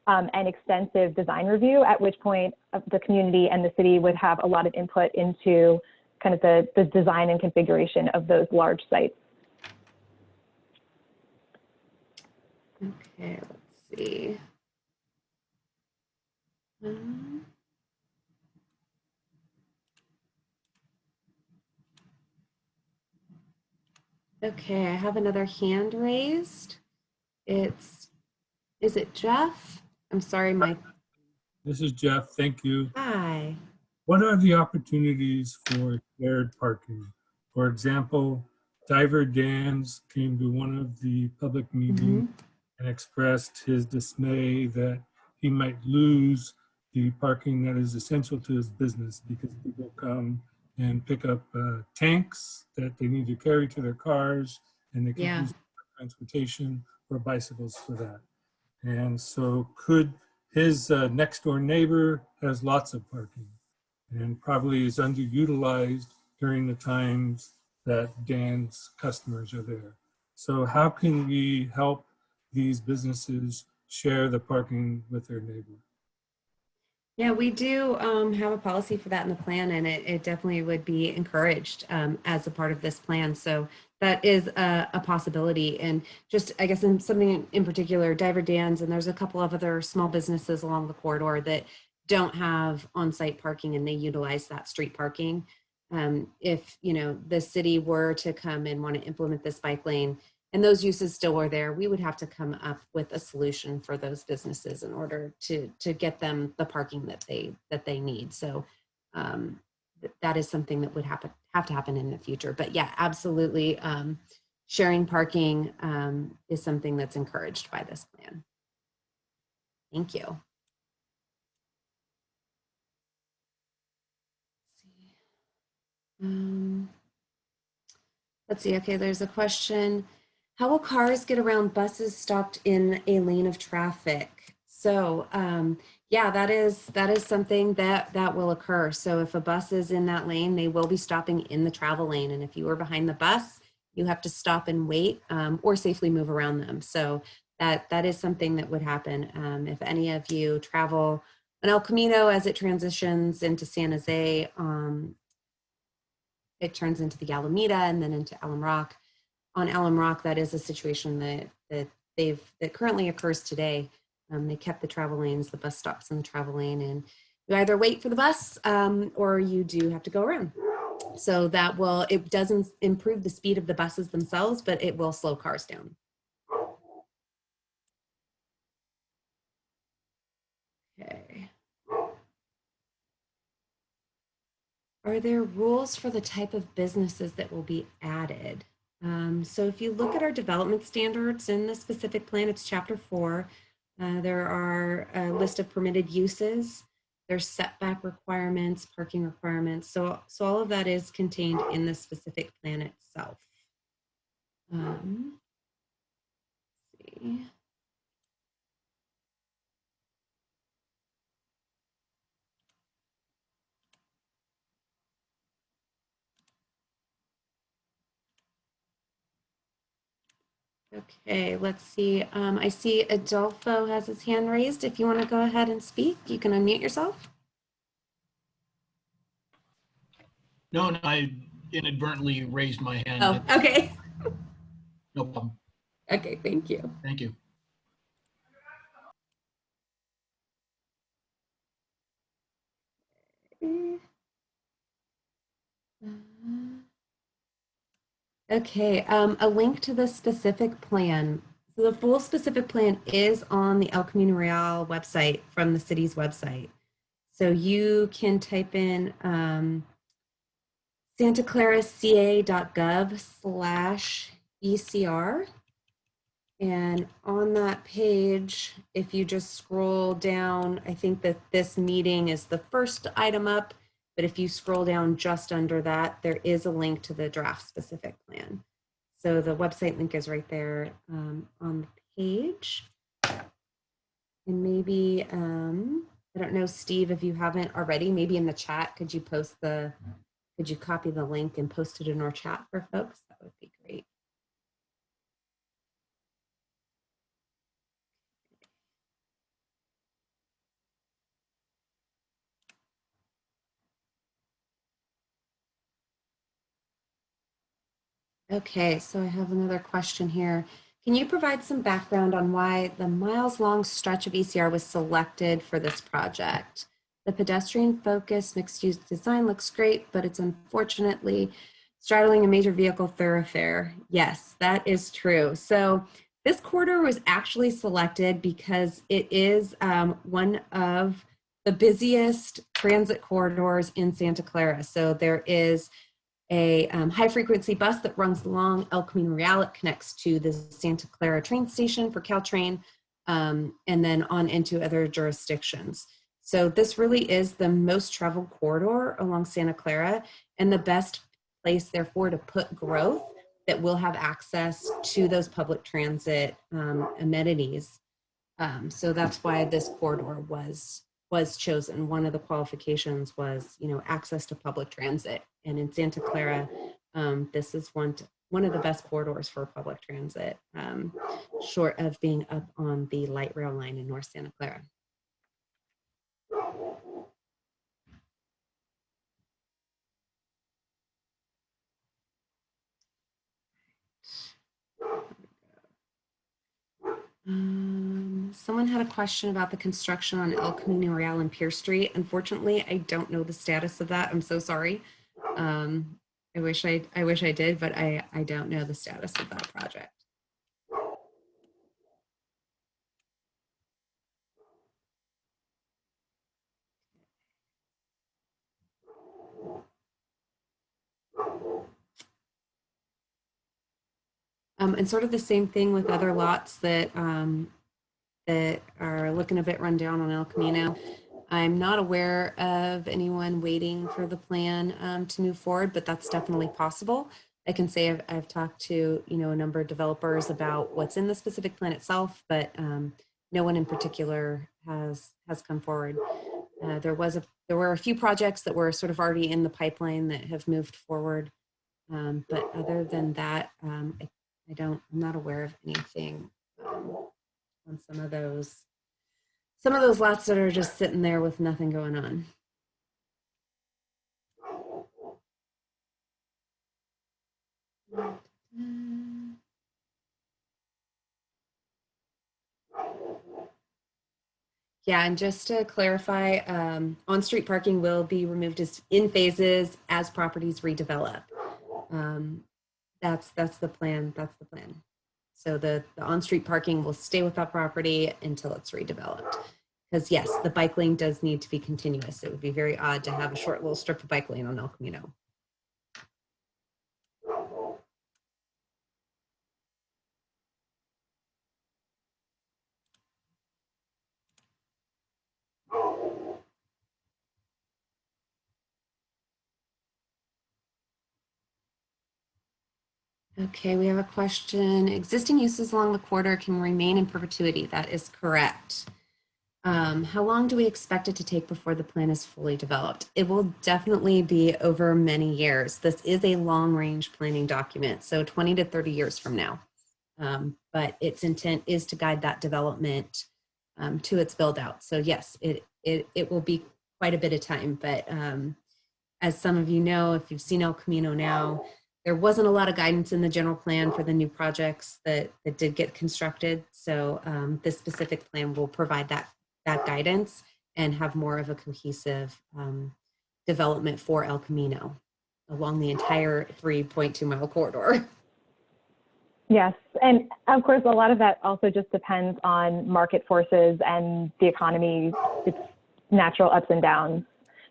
S2: and extensive design review, at which point the community and the city would have a lot of input into kind of the design and configuration of those large sites.
S1: Okay, let's see. Okay, I have another hand raised. Is it Jeff? I'm sorry, Mike.
S6: This is Jeff. Thank you.
S1: Hi.
S6: What are the opportunities for shared parking? For example, Diver Dan's came to one of the public meetings and expressed his dismay that he might lose the parking that is essential to his business because people come and pick up tanks that they need to carry to their cars, and they can use transportation or bicycles for that. And so could his next door neighbor has lots of parking and probably is underutilized during the times that Dan's customers are there. So how can we help these businesses share the parking with their neighbor?
S1: Yeah, we do have a policy for that in the plan, and it definitely would be encouraged as a part of this plan. So that is a possibility. And just, I guess, in something in particular, Diver Dan's, and there's a couple of other small businesses along the corridor that don't have on-site parking, and they utilize that street parking. If, you know, the city were to come and want to implement this bike lane, and those uses still are there, we would have to come up with a solution for those businesses in order to get them the parking that they need. So that is something that would have to happen in the future. But yeah, absolutely. Sharing parking is something that's encouraged by this plan. Thank you. Let's see. let's see. Okay, there's a question. How will cars get around buses stopped in a lane of traffic? So, yeah, that is something that will occur. So if a bus is in that lane, they will be stopping in the travel lane. And if you are behind the bus, you have to stop and wait or safely move around them. So that is something that would happen. If any of you travel on El Camino as it transitions into San Jose, it turns into the Alameda and then into Alum Rock. On Alum Rock, that is a situation that currently occurs today. They kept the travel lanes, the bus stops in the travel lane, and you either wait for the bus or you do have to go around. So it doesn't improve the speed of the buses themselves, but it will slow cars down. Okay. Are there rules for the type of businesses that will be added? So if you look at our development standards in the specific plan, it's chapter 4. There are a list of permitted uses. There's setback requirements, parking requirements. So all of that is contained in the specific plan itself. Let's see. Okay, let's see. I see Adolfo has his hand raised. If you want to go ahead and speak, you can unmute yourself.
S7: No, I inadvertently raised my hand.
S1: Oh, okay.
S7: No problem.
S1: Okay, thank you.
S7: Thank you.
S1: Okay, a link to the specific plan. So the full specific plan is on the El Camino Real website from the city's website. So you can type in SantaClaraCA.gov/ECR. And on that page, if you just scroll down, I think that this meeting is the first item up, but if you scroll down just under that, there is a link to the draft specific plan. So the website link is right there on the page. And maybe, I don't know, Steve, if you haven't already, maybe in the chat, could you copy the link and post it in our chat for folks? That would be great. Okay, so I have another question here. Can you provide some background on why the miles-long stretch of ECR was selected for this project? The pedestrian-focused mixed-use design looks great, but it's unfortunately straddling a major vehicle thoroughfare. Yes, that is true. So this corridor was actually selected because it is one of the busiest transit corridors in Santa Clara. So there is a high frequency bus that runs along El Camino Real. It connects to the Santa Clara train station for Caltrain and then on into other jurisdictions. So this really is the most traveled corridor along Santa Clara and the best place therefore to put growth that will have access to those public transit amenities. So that's why this corridor was chosen. One of the qualifications was, access to public transit. And in Santa Clara, this is one of the best corridors for public transit, short of being up on the light rail line in North Santa Clara. Someone had a question about the construction on El Camino Real and Pierce Street. Unfortunately, I don't know the status of that. I'm so sorry. I wish I did, but I don't know the status of that project. And sort of the same thing with other lots that that are looking a bit run down on El Camino. I'm not aware of anyone waiting for the plan to move forward, but that's definitely possible. I can say I've talked to, you know, a number of developers about what's in the specific plan itself, but no one in particular has come forward. There were a few projects that were sort of already in the pipeline that have moved forward. But other than that, I'm not aware of anything on some of those lots that are just sitting there with nothing going on. Yeah, and just to clarify, on-street parking will be removed in phases as properties redevelop. That's the plan. That's the plan. So the on-street parking will stay with that property until it's redeveloped. Because yes, the bike lane does need to be continuous. It would be very odd to have a short little strip of bike lane on El Camino. Okay, we have a question. Existing uses along the corridor can remain in perpetuity. That is correct. How long do we expect it to take before the plan is fully developed? It will definitely be over many years. This is a long-range planning document, so 20 to 30 years from now. But its intent is to guide that development to its build out. So yes, it will be quite a bit of time, but as some of you know, if you've seen El Camino now, there wasn't a lot of guidance in the general plan for the new projects that did get constructed. So this specific plan will provide that guidance and have more of a cohesive development for El Camino along the entire 3.2 mile corridor.
S2: Yes, and of course, a lot of that also just depends on market forces and the economy, its natural ups and downs.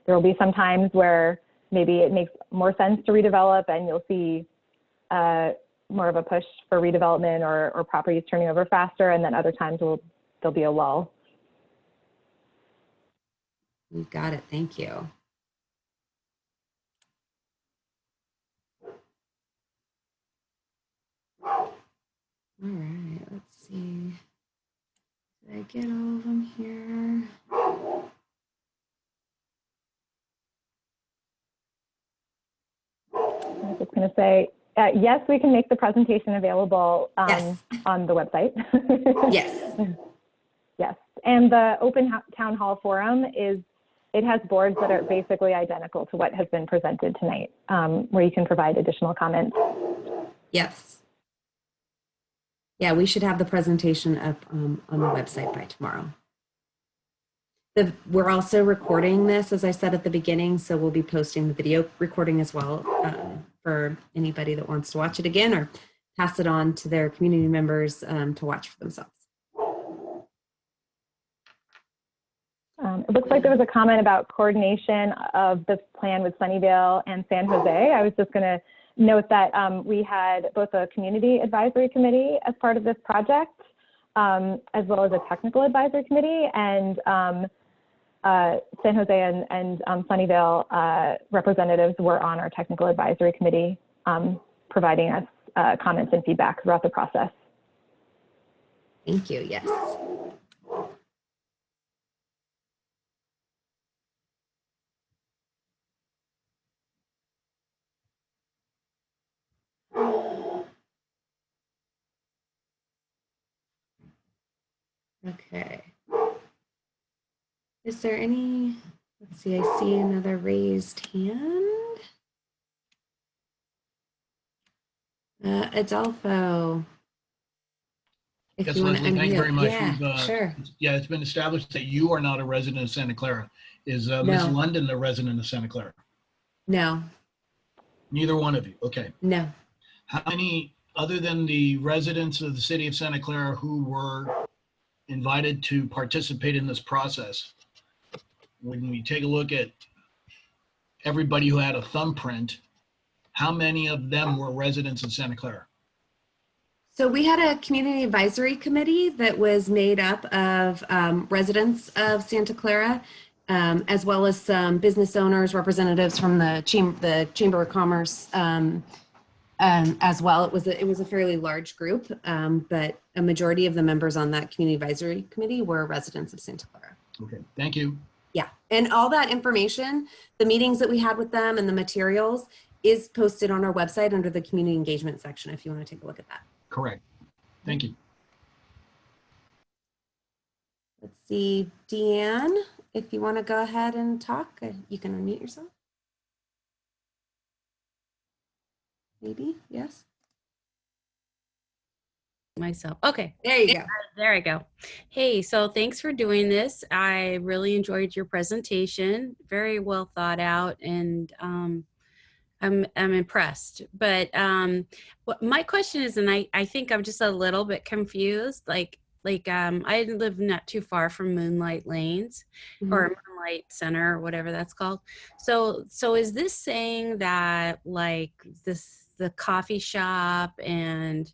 S2: There will be some times where maybe it makes more sense to redevelop and you'll see more of a push for redevelopment or properties turning over faster, and then other times there'll be a lull.
S1: You got it, thank you. All right, let's see. Did I get all of them here?
S2: I was just going to say, yes, we can make the presentation available
S1: Yes.
S2: on the website.
S1: Yes.
S2: Yes, and the open town hall forum it has boards that are basically identical to what has been presented tonight, where you can provide additional comments.
S1: Yes. Yeah, we should have the presentation up on the website by tomorrow. We're also recording this, as I said at the beginning, so we'll be posting the video recording as well for anybody that wants to watch it again or pass it on to their community members to watch for themselves.
S2: It looks like there was a comment about coordination of this plan with Sunnyvale and San Jose. I was just going to note that we had both a community advisory committee as part of this project, as well as a technical advisory committee, and San Jose and Sunnyvale representatives were on our technical advisory committee, providing us comments and feedback throughout the process.
S1: Thank you, yes. Okay. Is there any, let's see, I see another raised hand. Adolfo.
S7: Yes, Leslie, thank you very much.
S1: Yeah, sure.
S7: Yeah, it's been established that you are not a resident of Santa Clara. Is Ms. London a resident of Santa Clara?
S1: No.
S7: Neither one of you, okay.
S1: No.
S7: How many, other than the residents of the city of Santa Clara who were invited to participate in this process, when we take a look at everybody who had a thumbprint, how many of them were residents of Santa Clara?
S1: So we had a community advisory committee that was made up of residents of Santa Clara, as well as some business owners, representatives from the Chamber of Commerce, as well. It was a fairly large group, but a majority of the members on that community advisory committee were residents of Santa Clara.
S7: Okay, thank you.
S1: Yeah, and all that information, the meetings that we had with them and the materials is posted on our website under the community engagement section if you want to take a look at that.
S7: Correct. Thank you.
S1: Let's see, Deanne, if you want to go ahead and talk, you can unmute yourself. Maybe, yes.
S8: Myself. Okay.
S1: There you go.
S8: There I go. Hey, so thanks for doing this. I really enjoyed your presentation. Very well thought out, and I'm impressed. But what my question is, and I think I'm just a little bit confused. I live not too far from Moonlight Lanes or Moonlight Center or whatever that's called. So is this saying that like the coffee shop and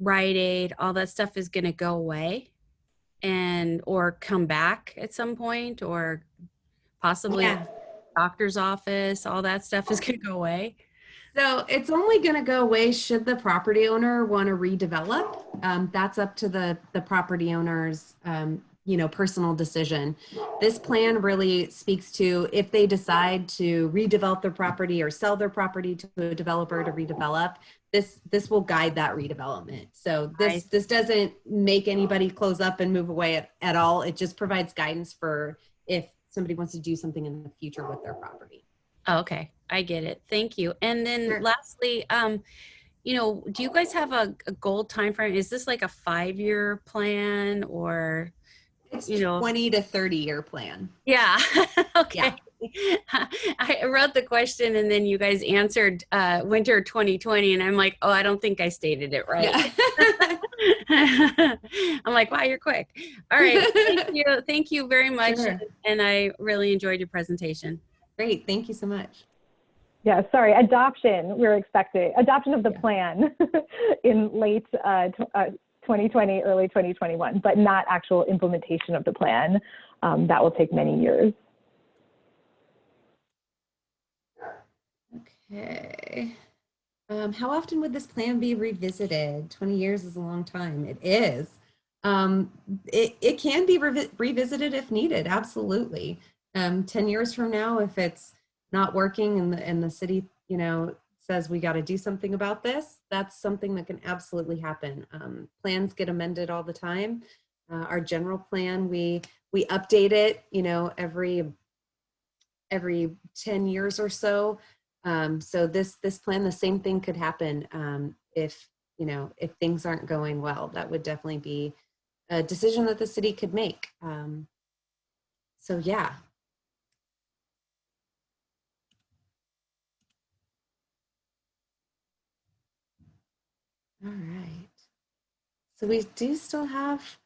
S8: Rite Aid, all that stuff is going to go away or come back at some point, or possibly doctor's office, all that stuff is going to go away?
S1: So it's only going to go away should the property owner want to redevelop. That's up to the property owner's personal decision. This plan really speaks to if they decide to redevelop their property or sell their property to a developer to redevelop. This will guide that redevelopment. So this doesn't make anybody close up and move away at all. It just provides guidance for if somebody wants to do something in the future with their property.
S8: Oh, okay, I get it. Thank you. And then lastly, do you guys have a goal time frame? Is this like a 5-year plan, or
S1: it's 20 to 30-year plan?
S8: Yeah. Okay.
S1: Yeah.
S8: I wrote the question and then you guys answered winter 2020, and I'm like, oh, I don't think I stated it right. Yeah. I'm like, wow, you're quick. All right. Thank you. Thank you very much. Sure. And I really enjoyed your presentation.
S1: Great. Thank you so much.
S2: Yeah, sorry, adoption, we're expecting, adoption of the plan in late 2020, early 2021, but not actual implementation of the plan. That will take many years.
S1: Okay. How often would this plan be revisited? 20 years is a long time. It is. It can be revisited if needed, absolutely. 10 years from now, if it's not working and the city, says we got to do something about this, that's something that can absolutely happen. Plans get amended all the time. Our general plan, we update it, every 10 years or so. So this plan, the same thing could happen if things aren't going well. That would definitely be a decision that the city could make. So yeah. All right. So we do still have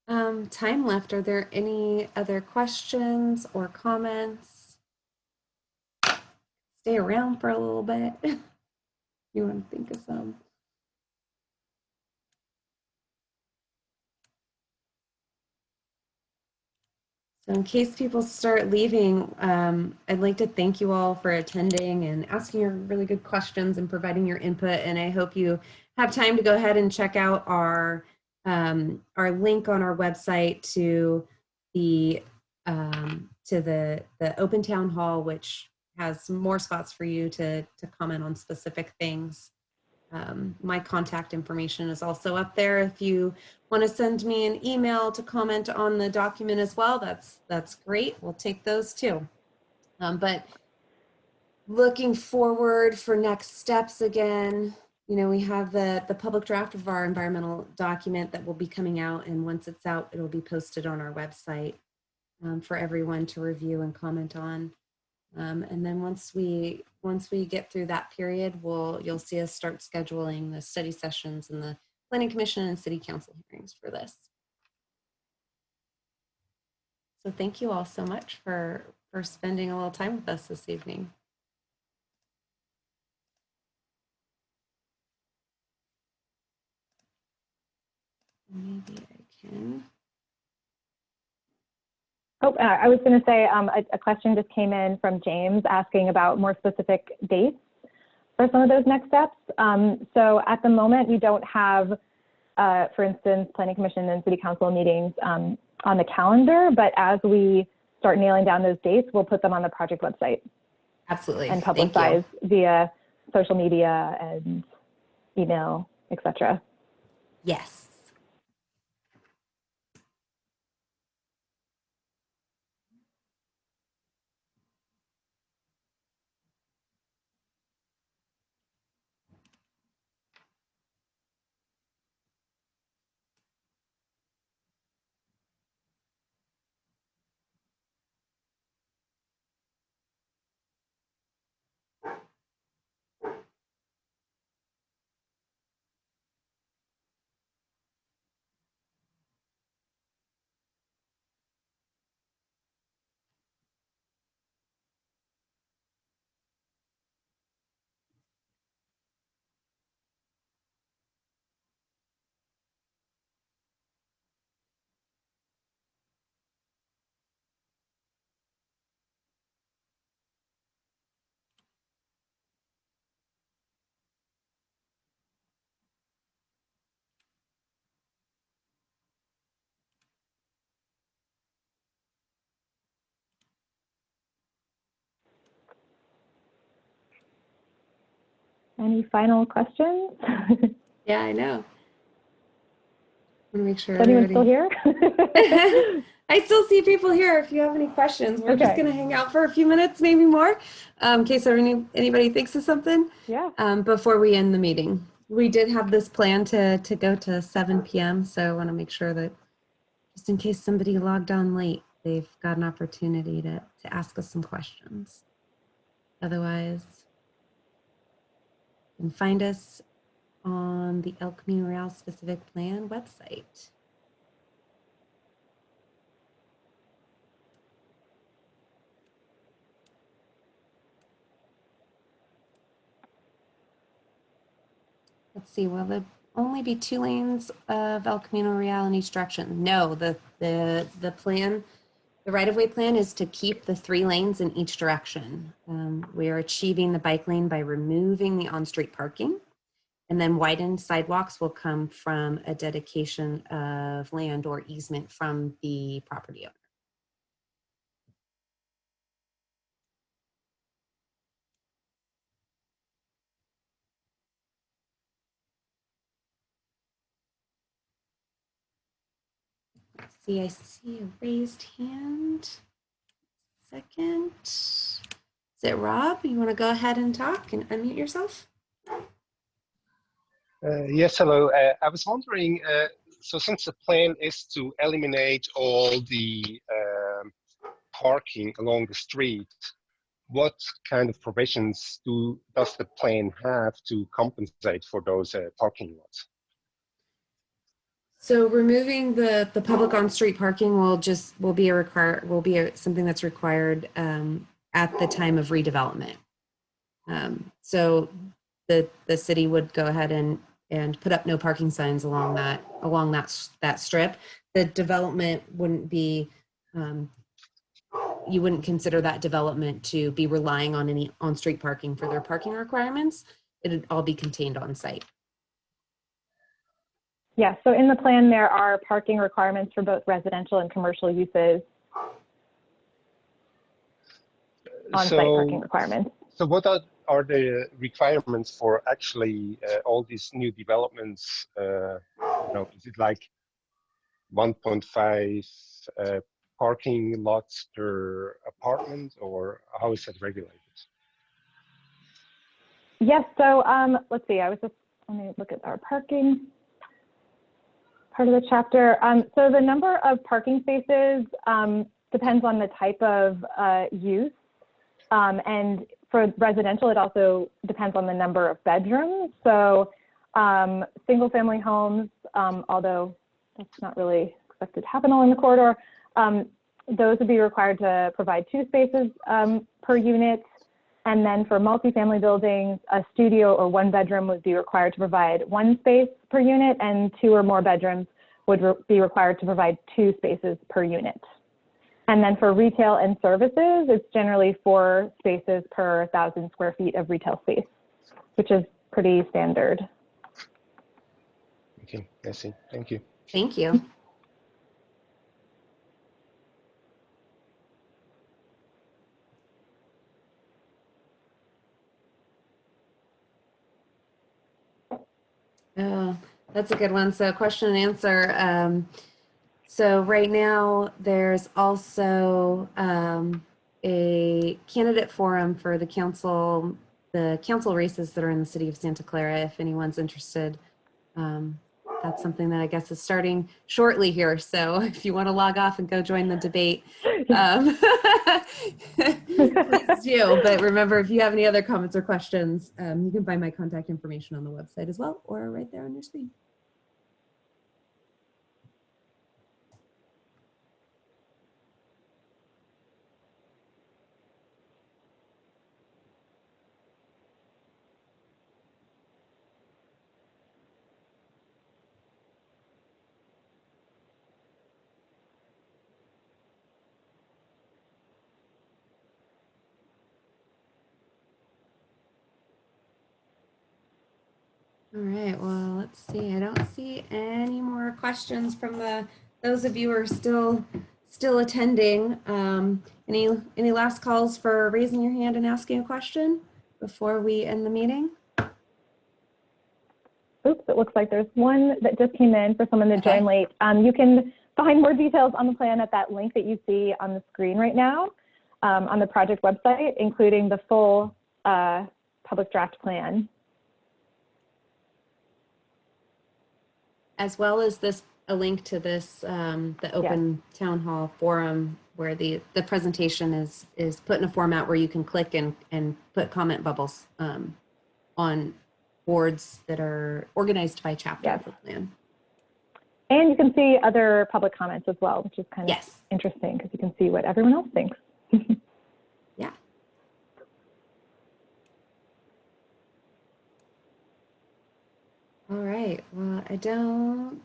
S1: time left. Are there any other questions or comments? Stay around for a little bit. You want to think of some? So in case people start leaving, I'd like to thank you all for attending and asking your really good questions and providing your input. And I hope you have time to go ahead and check out our link on our website to the open town hall, which has more spots for you to comment on specific things. My contact information is also up there. If you want to send me an email to comment on the document as well, that's great. We'll take those too. But looking forward for next steps again, we have the public draft of our environmental document that will be coming out, and once it's out, it'll be posted on our website for everyone to review and comment on. And then once we get through that period, you'll see us start scheduling the study sessions and the planning commission and city council hearings for this. So thank you all so much for spending a little time with us this evening. Maybe I can.
S2: Oh, I was going to say a question just came in from James asking about more specific dates for some of those next steps. So at the moment, we don't have, for instance, Planning Commission and City Council meetings on the calendar, but as we start nailing down those dates, we'll put them on the project website.
S1: Absolutely.
S2: And
S1: Thank you.
S2: publicize via social media and email, etc.
S1: Yes.
S2: Any final questions?
S1: Yeah, I know. I want to make sure
S2: Is anyone
S1: everybody...
S2: still here?
S1: I still see people here. If you have any questions, we're just
S2: Okay.
S1: going to hang out for a few minutes, maybe more, in case anybody thinks of something.
S2: Yeah.
S1: Before we end the meeting. We did have this plan to go to 7 p.m. So I want to make sure that just in case somebody logged on late, they've got an opportunity to ask us some questions. Otherwise, you can find us on the El Camino Real Specific Plan website. Let's see, will there only be 2 lanes of El Camino Real in each direction? No, the plan, the right-of-way plan is to keep the 3 lanes in each direction. We are achieving the bike lane by removing the on-street parking, and then widened sidewalks will come from a dedication of land or easement from the property owner. Let's see, I see a raised hand. Second. Is it Rob? You want to go ahead and talk and unmute yourself?
S9: Yes, hello. I was wondering, so since the plan is to eliminate all the parking along the street, what kind of provisions does the plan have to compensate for those parking lots?
S1: So removing the public on-street parking will be something that's required at the time of redevelopment. So the city would go ahead and put up no parking signs along that strip. The development wouldn't be you wouldn't consider that development to be relying on any on-street parking for their parking requirements. It'd all be contained on site.
S2: Yeah, so in the plan, there are parking requirements for both residential and commercial uses. On-site parking requirements.
S9: So what are the requirements for actually all these new developments? Is it like 1.5 parking lots per apartment, or how is that regulated?
S2: Yes, so let's see, let me look at our parking part of the chapter. So the number of parking spaces depends on the type of use. And for residential, it also depends on the number of bedrooms. So single family homes, although that's not really expected to happen all in the corridor, those would be required to provide 2 spaces per unit. And then for multifamily buildings, a studio or 1 bedroom would be required to provide 1 space per unit, and 2 or more bedrooms would be required to provide 2 spaces per unit. And then for retail and services, it's generally 4 spaces per 1,000 square feet of retail space. which is pretty standard.
S9: Okay, I see. Thank you.
S1: Thank you. Oh, that's a good one. So question and answer. So right now there's also a candidate forum for the council races that are in the city of Santa Clara. If anyone's interested, that's something that I guess is starting shortly here. So if you want to log off and go join the debate, please do. But remember, if you have any other comments or questions, you can find my contact information on the website as well, or right there on your screen. All right, well, let's see. I don't see any more questions from those of you who are still attending. Any last calls for raising your hand and asking a question before we end the meeting?
S2: Oops, it looks like there's one that just came in for someone that
S1: Okay.
S2: joined late. You can find more details on the plan at that link that you see on the screen right now on the project website, including the full public draft plan.
S1: As well as a link to this, the open town hall forum where the presentation is put in a format where you can click and put comment bubbles on boards that are organized by chapter of the plan.
S2: And you can see other public comments as well, which is kind of
S1: Yes.
S2: interesting because you can see what everyone else thinks.
S1: Yeah. All right, well, I don't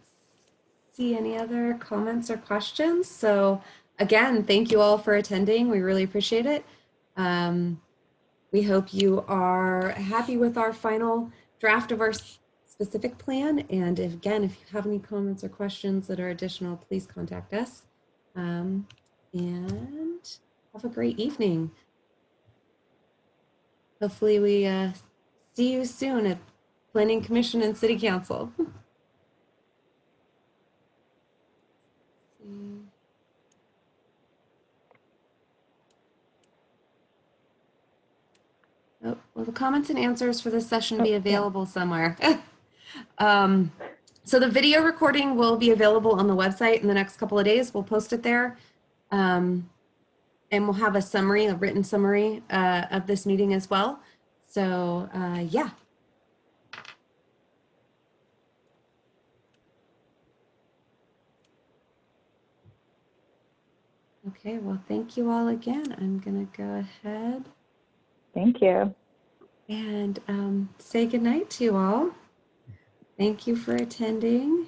S1: see any other comments or questions. So again, thank you all for attending. We really appreciate it. We hope you are happy with our final draft of our specific plan. And if you have any comments or questions that are additional, please contact us. And have a great evening. Hopefully we see you soon at Planning Commission and City Council. Oh, well, the comments and answers for this session be available somewhere. So the video recording will be available on the website in the next couple of days. We'll post it there. And we'll have a written summary of this meeting as well. So yeah. Okay, well, thank you all again. I'm gonna go ahead.
S2: Thank you.
S1: And say goodnight to you all. Thank you for attending.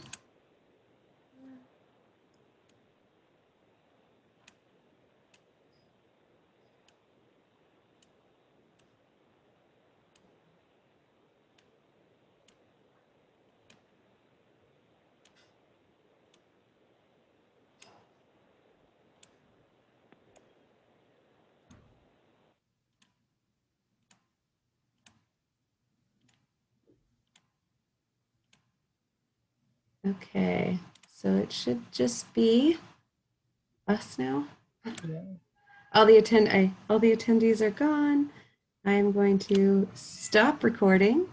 S1: Okay, so it should just be us now. All the attendees are gone. I am going to stop recording.